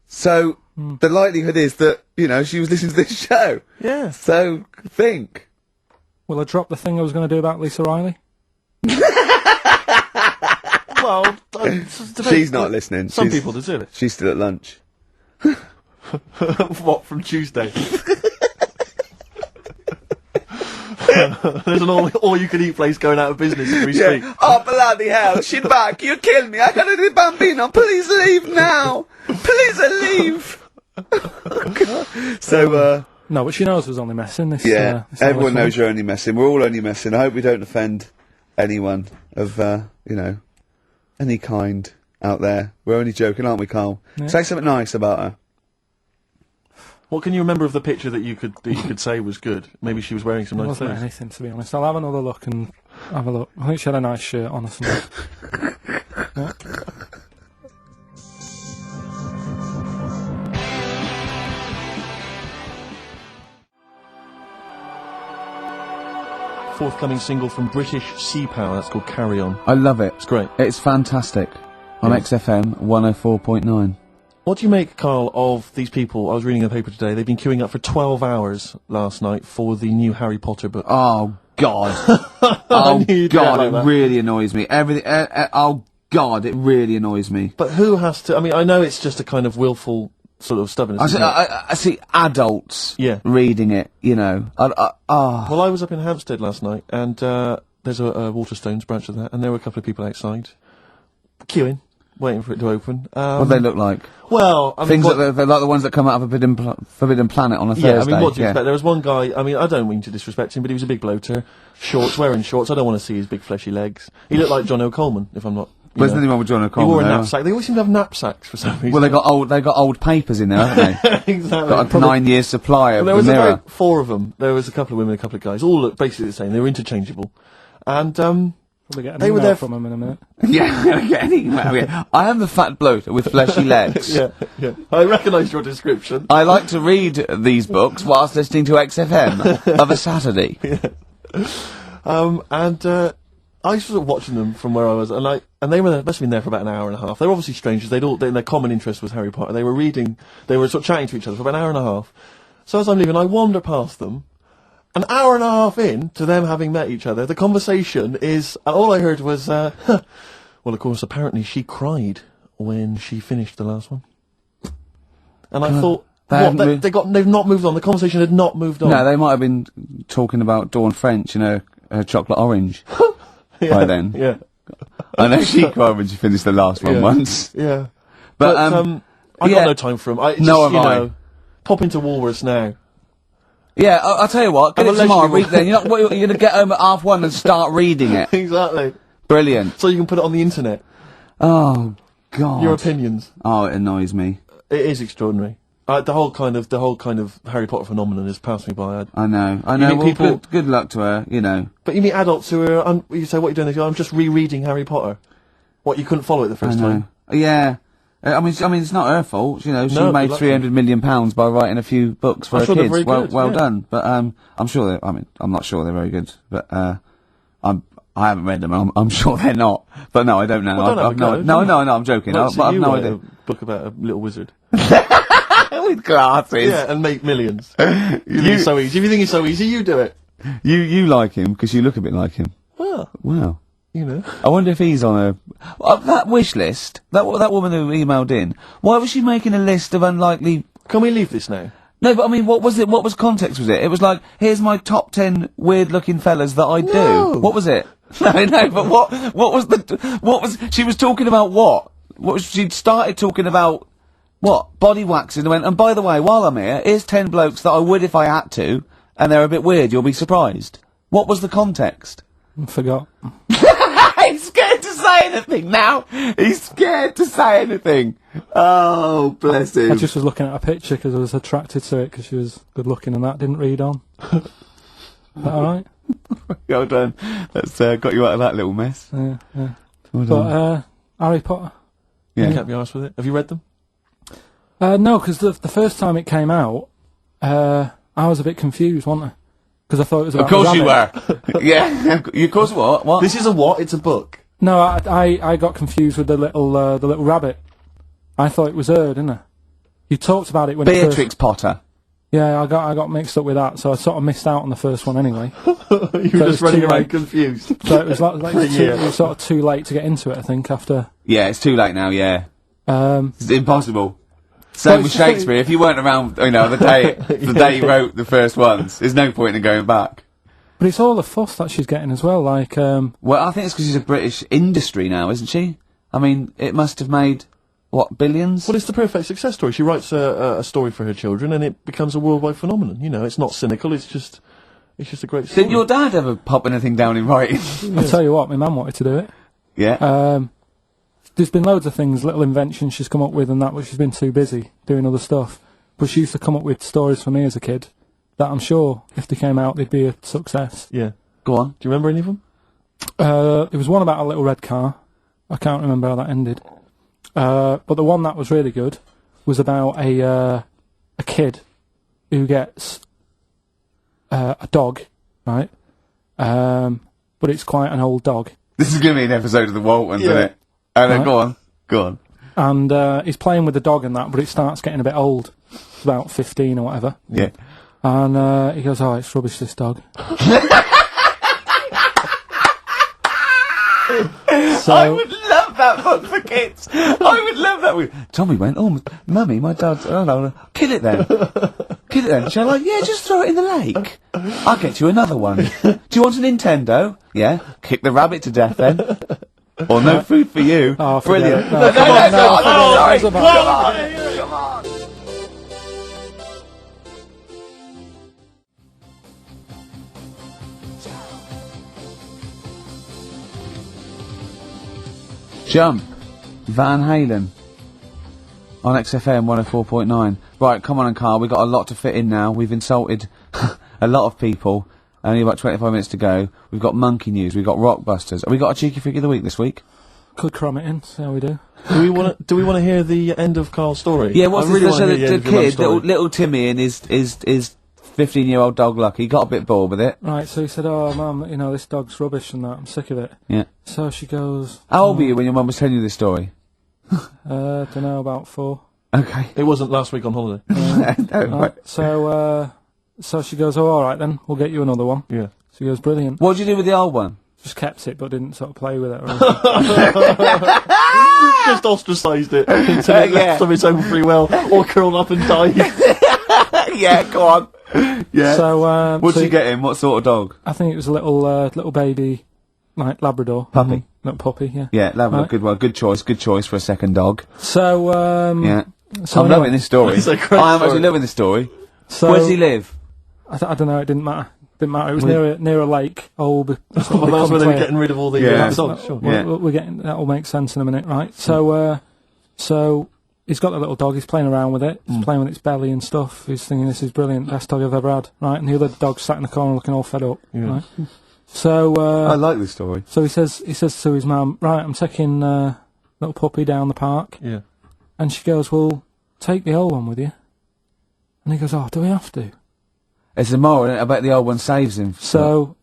So, the likelihood is that, she was listening to this show. Yeah. So, think. Will I drop the thing I was going to do about Lisa Riley? Well, She's not listening. Some people deserve it. She's still at lunch. What, from Tuesday? There's an all-you-can-eat place going out of business as we speak. Oh, bloody hell. She's back. You killed me. I got a bambino. Please leave now. Please leave. So, No, but she knows I was only messing. This, yeah, this everyone Irish knows you're only messing. We're all only messing. I hope we don't offend anyone of, any kind out there. We're only joking, aren't we, Karl? Yeah. Say something nice about her. What can you remember of the picture that you could say was good? Maybe she was wearing some There nice wasn't clothes. anything, to be honest. I'll have another look and have a look. I think she had a nice shirt on or something. Yeah. Forthcoming single from British Sea Power. That's called Carry On. I love it. It's great. It's fantastic. On Yes. XFM 104.9. What do you make, Karl, of these people? I was reading a paper today. They've been queuing up for 12 hours last night for the new Harry Potter book. Oh, God. I knew you'd God, get like it that. really annoys me. Everything, oh, God, it really annoys me. But who has to? I mean, I know it's just a kind of willful sort of stubbornness. I see, isn't it? I see adults Yeah. reading it, Well, I was up in Hampstead last night, and there's a Waterstones branch of that, and there were a couple of people outside queuing, waiting for it to open. what do they look like? Well, I mean, Things what- that they're like the ones that come out of Forbidden Planet on a yeah, Thursday. I mean, what do you expect? There was one guy, I mean, I don't mean to disrespect him, but he was a big bloater, wearing shorts, I don't want to see his big fleshy legs. He looked like John O'Coleman, if I'm not... you There's know. nothing wrong with John He O'Connor. wore a though. knapsack. They always seem to have knapsacks for some reason. Well, they got old papers in there, haven't they? exactly. Got a 9 years supply of There the was Mirror. about 4 of them. There was a couple of women, a couple of guys, all looked basically the same. They were interchangeable. And, Probably get an They were email there from him in a minute. Yeah, I'm gonna get an email, yeah. I am the fat bloater with fleshy legs. yeah. I recognise your description. I like to read these books whilst listening to XFM of a Saturday. I was sort of watching them from where I was, and they must have been there for about an hour and a half. They were obviously strangers. Their common interest was Harry Potter. They were sort of chatting to each other for about an hour and a half. So as I'm leaving, I wander past them. An hour and a half in to them having met each other, the conversation is, all I heard was, well, of course, apparently she cried when she finished the last one. And I thought, they've not moved on. The conversation had not moved on. No, they might have been talking about Dawn French, her chocolate orange. yeah, by then. Yeah. I know she cried when she finished the last one Yeah. once. Yeah. But, I yeah. got no time for them. No have I. Pop into Woolworths now. Yeah, I'll tell you what, get I'm it tomorrow, allegedly- read then. You're going to get home at 1:30 and start reading it. Exactly. Brilliant. So you can put it on the internet. Oh, God. Your opinions. Oh, it annoys me. It is extraordinary. The whole kind of Harry Potter phenomenon has passed me by. I know. meet Well, people- good luck to her, But you meet adults who are, you say, what are you doing? They go, I'm just rereading Harry Potter. What, you couldn't follow it the first time? Yeah. I mean, it's not her fault. You know, she made £300 million by writing a few books for her sure they're kids. very good, Well done. But I'm sure. I'm not sure they're very good. But I haven't read them. I'm sure they're not. But no, I don't know. Well, no, I'm joking. But I've you no write idea. a book about a little wizard. With glasses. Yeah, and make millions. You think it's so easy? If you think it's so easy, you do it. You like him because you look a bit like him. Well, Wow. you know. I wonder if he's on that wish list. That woman who emailed in. Why was she making a list of unlikely? Can we leave this now? No, but I mean, what was it? What was context? Was it? It was like, here's my top 10 weird-looking fellas that I No. do. What was it? No. But what was? She was talking about what? She started talking about what? Body waxing. And went. And by the way, while I'm here, here's 10 blokes that I would if I had to, and they're a bit weird. You'll be surprised. What was the context? I forgot. He's scared to say anything now. He's scared to say anything. Oh, bless him. I just was looking at a picture because I was attracted to it because she was good looking and that didn't read on. Is that alright? Well done. That's got you out of that little mess. Yeah. Well done. But Harry Potter. Yeah. Can't be honest with it. Have you read them? No, because the first time it came out, I was a bit confused, wasn't I? Because I thought it was about Of course the you rabbit. were. Yeah. Of course what? What? This is a what? It's a book. No, I got confused with the little rabbit. I thought it was her, didn't I? You talked about it when Beatrix Potter. Yeah, I got mixed up with that, so I sort of missed out on the first one anyway. You were just running around confused. So it was like Yeah. it was sort of too late to get into it, I think, after. Yeah, it's too late now, yeah. Um, It's impossible. Same with it's just Shakespeare. If you weren't around, the day he wrote the first ones, there's no point in going back. but it's all the fuss that she's getting as well, like, Well, I think it's because she's a British industry now, isn't she? I mean, it must have made, what, billions? Well, it's the perfect success story. She writes a story for her children, and it becomes a worldwide phenomenon. You know, it's not cynical. It's just a great story. Did your dad ever pop anything down in writing? I'll tell you what, my mum wanted to do it. Yeah. There's been loads of things, little inventions she's come up with and that, but she's been too busy doing other stuff. But she used to come up with stories for me as a kid that I'm sure, if they came out, they'd be a success. Yeah. Go on. Do you remember any of them? There was one about a little red car. I can't remember how that ended. But the one that was really good was about a kid who gets a dog, right? But it's quite an old dog. This is going to be an episode of the Waltons, isn't it? Right. Go on. And he's playing with the dog and that, but it starts getting a bit old. It's about 15 or whatever. Yeah. And he goes, oh, it's rubbish, this dog. I would love that book for kids. I would love that. Tommy went, oh, Mummy, my dad's, oh no, kill it then. Kill it then. She's like, yeah, just throw it in the lake. I'll get you another one. Do you want a Nintendo? Yeah. Kick the rabbit to death then. Or no food for you. Oh, forget brilliant. it. No, come on, no, sorry. come Come on. Jump, Van Halen, on XFM 104.9. Right, come on, Karl, we've got a lot to fit in now. We've insulted a lot of people. Only about 25 minutes to go. We've got monkey news, we've got Rockbusters. Have we got a cheeky freak of the week this week? Could cram it in, see how we do. Do we want to hear the end of Karl's story? Yeah, what's I really this? wanna So hear the end of your mum's kid, story. little Timmy and his 15-year-old dog Lucky got a bit bored with it. Right, so he said, oh, Mum, this dog's rubbish and that, I'm sick of it. Yeah. So she goes, How old were you when your mum was telling you this story? don't know, about 4. Okay. It wasn't last week on holiday. No, right. So she goes, oh, alright then, we'll get you another one. Yeah. So he goes, brilliant. What did you do with the old one? Just kept it, but didn't sort of play with it or anything. Just ostracised it until it left of its own free will, or curled up and died. Yeah, go on. Yeah. So, What did you get him? What sort of dog? I think it was a little baby, like Labrador. Puppy. Little puppy, yeah. Yeah, Labrador, Right. good one. Good choice for a second dog. So, Yeah. so I'm anyway, loving this story. It's a great I am actually story. loving this story. So, Where does he live? I don't know, it didn't matter. It was near a lake. Well, that's where they were getting rid of all the Yeah. dogs. Sure. Yeah. We're getting, that'll make sense in a minute, right? So, so he's got the little dog, he's playing around with it, he's playing with its belly and stuff, he's thinking this is brilliant, best dog I've ever had, right? And the other dog sat in the corner looking all fed up, Yeah. right? So, I like this story. so he says to his mum, right, I'm taking, little puppy down the park. Yeah. And she goes, well, take the old one with you. And he goes, oh, do we have to? It's a moral, isn't it? I bet the old one saves him. So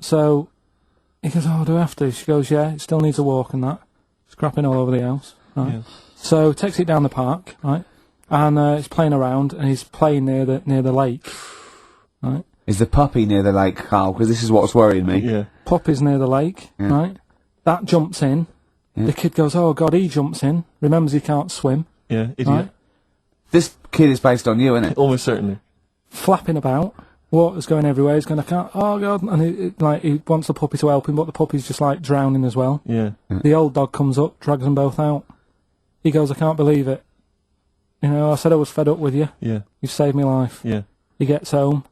he goes, oh, do we have to? She goes, yeah, it still needs a walk and that. Scrapping all over the house. Right. Yeah. So takes it down the park, right? And he's playing around, and he's playing near the lake, right? Is the puppy near the lake, Karl? Because this is what's worrying me. Yeah. Puppy's near the lake, right? That jumps in. Yeah. The kid goes, oh God, he jumps in. Remembers he can't swim, Yeah, idiot. right? This kid is based on you, isn't it? Almost certainly. Flapping about. Water's going everywhere. He's going, I can't. Oh God! And he wants the puppy to help him, but the puppy's just like drowning as well. Yeah. The old dog comes up, drags them both out. He goes, I can't believe it. You know, I said I was fed up with you. Yeah. You've saved my life. Yeah. He gets home,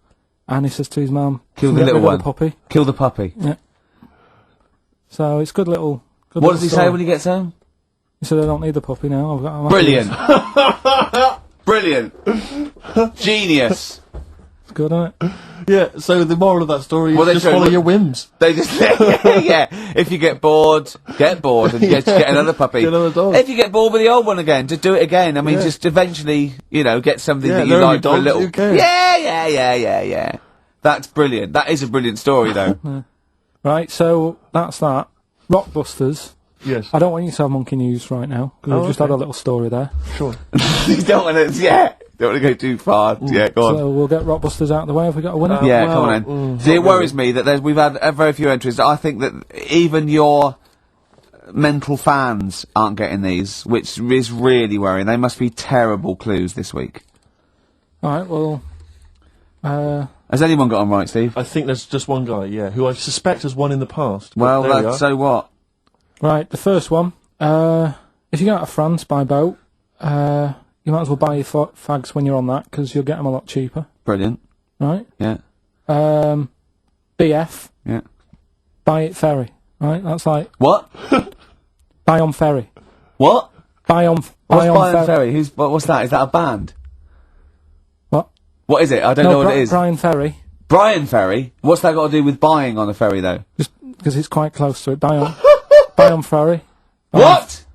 and he says to his mum, Kill the "Get little rid of one. the puppy." Kill the puppy. Yeah. So it's good little. Good What little does he story. say when he gets home? He said, I don't need the puppy now. I'm Brilliant. Brilliant. Genius. It's good, isn't it? Yeah, so the moral of that story is Well, they just show- follow your whims. They just, yeah. If you get bored and get another puppy. Get another dog. If you get bored with the old one again, just do it again. I mean, Yeah. just eventually, get something Yeah, that you learn your like for a dogs, little. who cares? Yeah. That's brilliant. That is a brilliant story, though. Right, so that's that. Rockbusters. Yes. I don't want you to have monkey news right now, because we've just okay. had a little story there. Sure. You don't want to, don't want to go too far. Yeah, go on. So we'll get Rockbusters out of the way. Have we got a winner? Yeah, well, come on then. See, it not worries me that we've had very few entries. I think that even your mental fans aren't getting these, which is really worrying. They must be terrible clues this week. Alright, well... Has anyone got on right, Steve? I think there's just one guy, yeah, who I suspect has won in the past. but Well, there we are. so what? Right, the first one. If you go out of France by boat, you might as well buy your fags when you're on that, because you'll get them a lot cheaper. Brilliant. Right? Yeah. BF, Yeah. buy it ferry. Right? That's like, What? buy on ferry. What? Buy on What's ferry. Brian Ferry? What's that? Is that a band? What? What is it? I don't know what it is. Brian Ferry. Brian Ferry? What's that got to do with buying on a ferry, though? Just because it's quite close to it. Buy on, buy on ferry. What?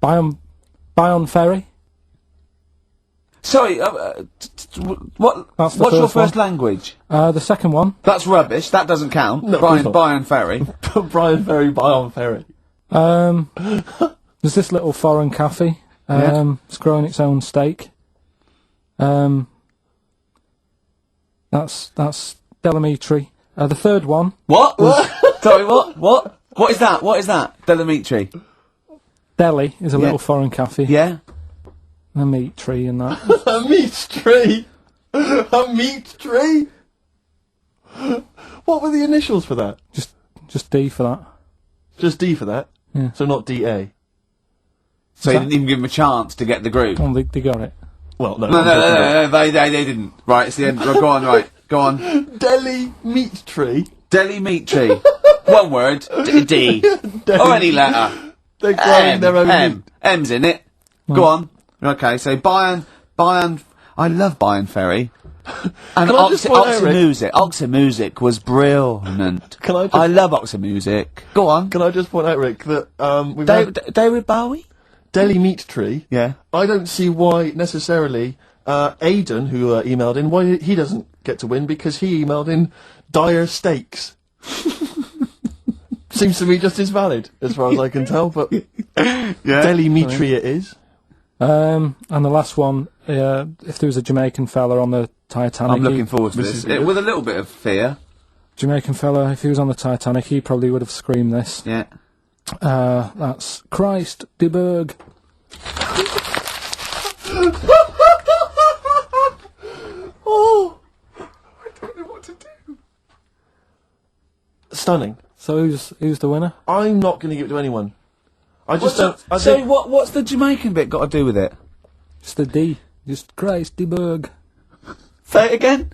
Buy on ferry. Sorry, what? That's the What's your first one. first language? The second one. That's rubbish. That doesn't count. No, of course not. Brian Ferry. Brian Ferry, Bayonne Ferry. There's this little foreign cafe. Yeah. It's growing its own steak. That's Delamitri. The third one. What? Sorry, what? What is that? What is that? Delamitri. Deli is a little foreign cafe. Yeah? A meat tree and that. A meat tree! A meat tree! What were the initials for that? just D for that. Just D for that? Yeah. So not DA? So you didn't even give him a chance to get the group. Oh, they got it. Well, no. No, they didn't. Right, it's the end. Go on, right. Go on. Deli meat tree? Deli meat tree. One word. D. Or any letter. They're growing their own meat. M's in it. Go on. Okay, so Bayern, I love Bayern Ferry. And Can I just point out, Rick- Oxymusic was brilliant. Can I just- I love Oxymusic. Go on. Can I just point out, Rick, that we've had David Bowie? Deli meat tree. Yeah. I don't see why necessarily Aidan, who emailed in, why he doesn't get to win, because he emailed in dire steaks. Seems to me just as valid, as far as I can tell, but Deli meat tree it is. And the last one, if there was a Jamaican fella on the Titanic... I'm looking forward to this. With a little bit of fear. Jamaican fella, if he was on the Titanic, he probably would have screamed this. Yeah. That's Christ de Berg. Oh! I don't know what to do. Stunning. So who's the winner? I'm not going to give it to anyone. I just don't... What's the Jamaican bit got to do with it? Just the D. Just Christ de Berg. Say it again.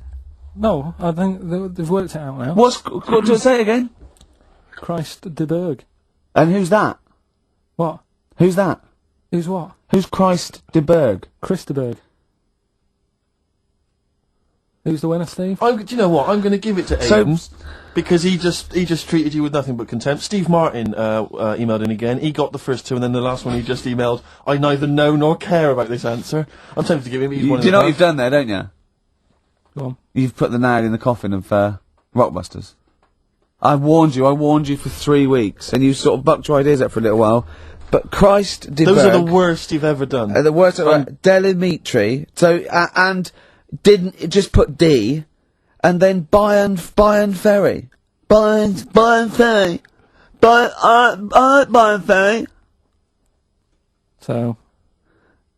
No, I think they've worked it out now. What do I say it again? Christ de Berg. And who's that? What? Who's that? Who's what? Who's Christ de Berg? Chris de Berg. Who's the winner, Steve? do you know what? I'm going to give it to So, Aidan, Because he just treated you with nothing but contempt. Steve Martin emailed in again. He got the first two, and then the last one he just emailed, I neither know nor care about this answer. I'm tempted to give him Do you know what you've done there, don't you? Go on. You've put the nail in the coffin of Rockbusters. I warned you for 3 weeks, and you sort of bucked your ideas up for a little while. But Christ, those are the worst you've ever done. The worst. Delimitri. So and didn't just put D, and then Bayern Ferry. Bayern Ferry. Bayern Ferry. So,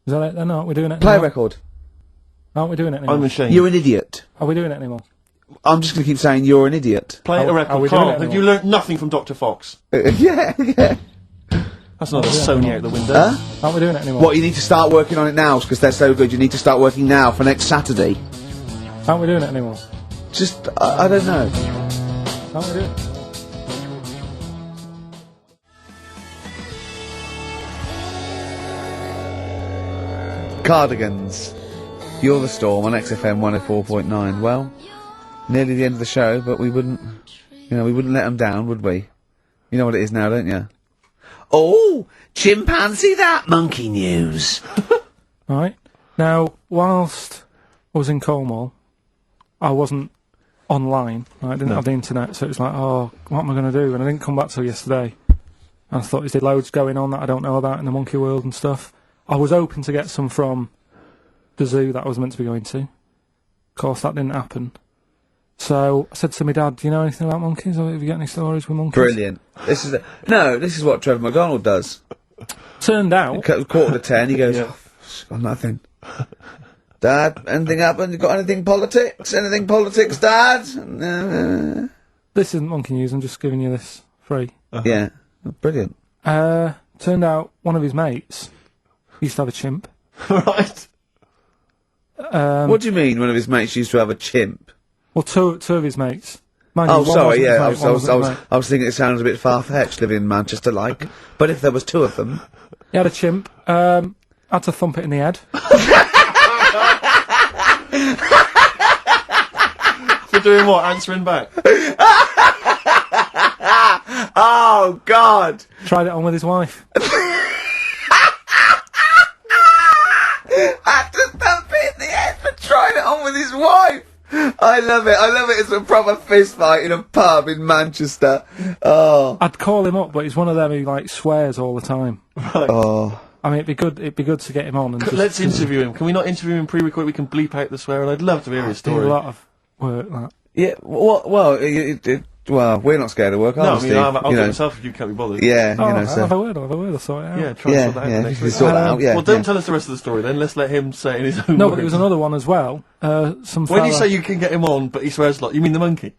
is that it then? Aren't we doing it Play anymore? record. Aren't we doing it anymore? I'm ashamed. You're an idiot. Are we doing it anymore? I'm just going to keep saying you're an idiot. Play a Are record. we doing Carl, it have you anymore? learnt nothing from Dr. Fox? Yeah. That's not a Sony out the window. Huh? Aren't we doing it anymore? What, you need to start working on it now, because they're so good. You need to start working now for next Saturday. Aren't we doing it anymore? Just, I don't know. Aren't we doing it? Cardigans. You're the Storm on XFM 104.9. Well, nearly the end of the show, but we wouldn't let them down, would we? You know what it is now, don't you? Oh, chimpanzee that monkey news. Right. Now, whilst I was in Cornwall, I wasn't online. Right? I didn't have the internet, so it was like, oh, what am I going to do? And I didn't come back till yesterday. And I thought, is there loads going on that I don't know about in the monkey world and stuff? I was hoping to get some from the zoo that I was meant to be going to. Of course, that didn't happen. So I said to my dad, do you know anything about monkeys? Or have you got any stories with monkeys? Brilliant. This is what Trevor McDonald does. Turned out... Quarter to 10, he goes, oh, got nothing. Dad, anything happened? You got anything politics? Anything politics, Dad? This isn't monkey news, I'm just giving you this free. Yeah, brilliant. Turned out one of his mates used to have a chimp. Right. What do you mean one of his mates used to have a chimp? Well, two of his mates. Mind Oh, you, one sorry, wasn't his yeah, mate, one wasn't his mate. I was thinking it sounds a bit far-fetched living in Manchester, like. But if there was two of them... He had a chimp, had to thump it in the head. For doing what? Answering back? Oh, God! Tried it on with his wife. Had to thump it in the head for trying it on with his wife! I love it. It's a proper fist fight in a pub in Manchester. Oh. I'd call him up, but he's one of them who, like, swears all the time. Right. Oh. I mean, it'd be good to get him on and just... Let's interview him. Can we not interview him pre-record? We can bleep out the swear, and I'd love to hear his do story. a lot of work, that. Yeah, well, we're not scared of work, are No, we, I mean, Steve? I'll You do know. it myself if you can't be bothered. Yeah, Oh, you know, I'll so... have a word, I'll sort it out. Yeah, try and sort that out Yeah, next you week. sort that out, yeah. Well, don't tell us the rest of the story then. Let's let him say it in his own No, words. but there was another one as well. When you say you can get him on, but he swears a lot, you mean the monkey?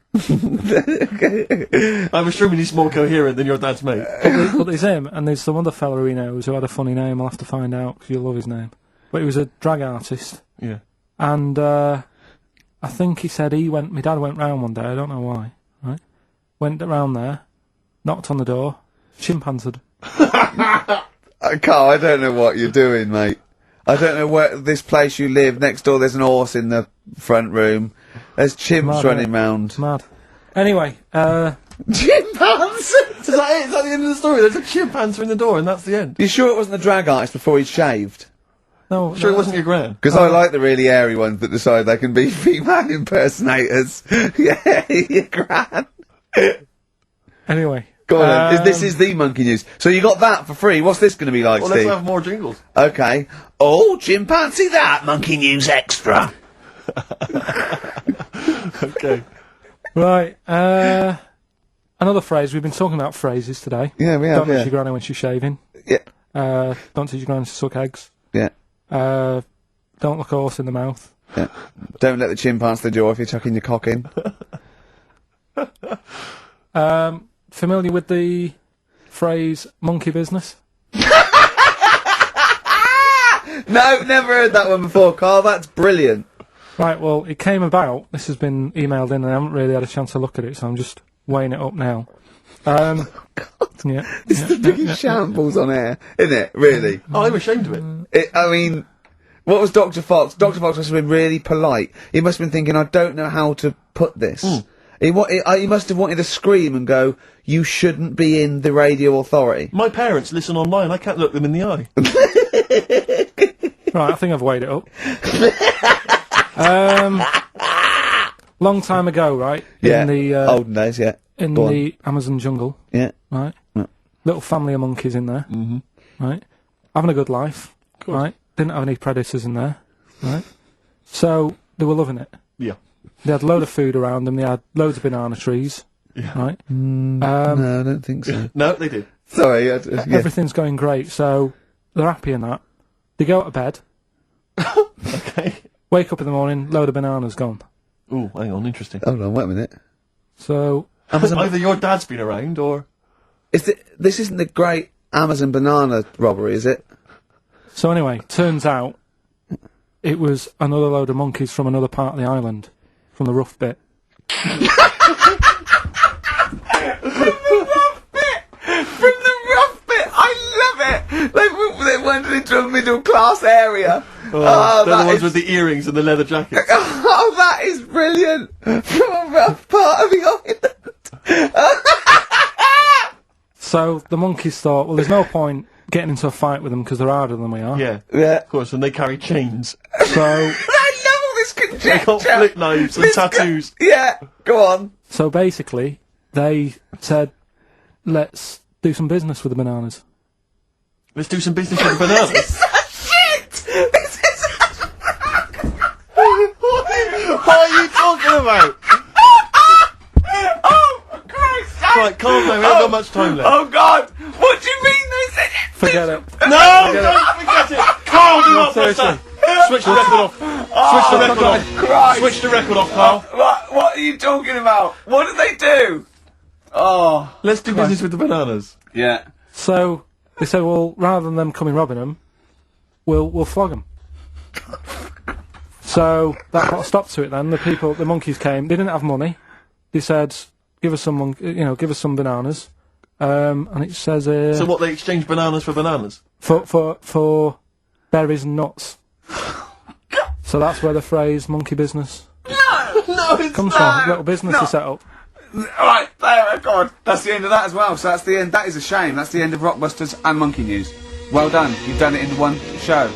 I'm assuming he's more coherent than your dad's mate. But there's him, and there's some other fella he knows who had a funny name. I'll have to find out, because you'll love his name. But he was a drag artist. Yeah. And I think he said my dad went round one day, I don't know why, right? Went around there, knocked on the door, chimpanzeed. Carl, I don't know what you're doing, mate. I don't know where this place you live. Next door, there's an horse in the front room. There's chimps Mad, running round. Mad. Anyway, Chimpanzee! Is that it? Is that the end of the story? There's a chimpanzee in the door, and that's the end. You sure it wasn't the drag artist before he'd shaved? no, Sure, it wasn't your gran? Because I like the really airy ones that decide they can be female impersonators. Yeah, your gran. Anyway. Go on then. This is the monkey news. So you got that for free. What's this going to be like, Well, Steve? let's have more jingles. Okay. Oh, chimpanzee that! Monkey news extra! Okay. Right, another phrase. We've been talking about phrases today. Yeah, we have, Don't touch yeah. your granny when she's shaving. Yeah. Don't teach your granny to suck eggs. Yeah. Don't look a horse in the mouth. Yeah. Don't let the chimpanzee the jaw if you're chucking your cock in. Familiar with the phrase monkey business? No, never heard that one before, Carl. That's brilliant. Right, well, it came about. This has been emailed in and I haven't really had a chance to look at it, so I'm just weighing it up now. Yeah. It's the biggest shambles on air, isn't it? Really? Oh, I'm ashamed of it. I mean, what was Dr. Fox? Dr. Fox must have been really polite. He must have been thinking, I don't know how to put this. He must have wanted to scream and go, "You shouldn't be in the radio authority." My parents listen online. I can't look them in the eye. Right, I think I've weighed it up. Long time ago, right? Yeah. In the olden days, yeah. in Go the Amazon jungle, Yeah. right? Yeah. Little family of monkeys in there, right? Having a good life, right? Didn't have any predators in there, right? So they were loving it. Yeah. They had a load of food around them. They had loads of banana trees, right? No, I don't think so. No, they did. Sorry. Yeah. Everything's going great, so they're happy in that. They go to bed, Okay. wake up in the morning, load of bananas gone. Ooh, hang on, interesting. Hold on, wait a minute. So Either your dad's been around, or... This isn't the great Amazon banana robbery, is it? So anyway, turns out it was another load of monkeys from another part of the island, from the rough bit. From the rough bit! I love it! They went into a middle class area. they're the ones with the earrings and the leather jackets. Oh, that is brilliant! From a rough part of the island. So the monkeys thought, well, there's no point getting into a fight with them because they're harder than we are. Yeah. Yeah. Of course, and they carry chains. So I love all this conjecture. They got flip knives and tattoos. Yeah, go on. so basically, they said, let's do some business with the bananas. Let's do some business with the bananas. This is such shit! This is such... What are you talking about? Oh, for Christ's sake! Right, calm down, we haven't got much time left. Oh, God! What do you mean they said it? Forget it. No, don't forget it! Carl, do not press seriously. that! Switch the record off. Switch the record off. Christ. Switch the record off, Carl. What are you talking about? What did they do? Oh. Let's do business with the bananas. Yeah. So they said, well, rather than them coming robbing them, we'll flog them. So that put a stop to it then. The monkeys came. They didn't have money. They said, give us some bananas. And it says So what, they exchange bananas for bananas? for berries and nuts. So that's where the phrase monkey business No, it's comes not. from. Little business to set up. Alright, there, God. That's the end of that as well. So that's the end. That is a shame. That's the end of Rockbusters and Monkey News. Well done. You've done it in one show.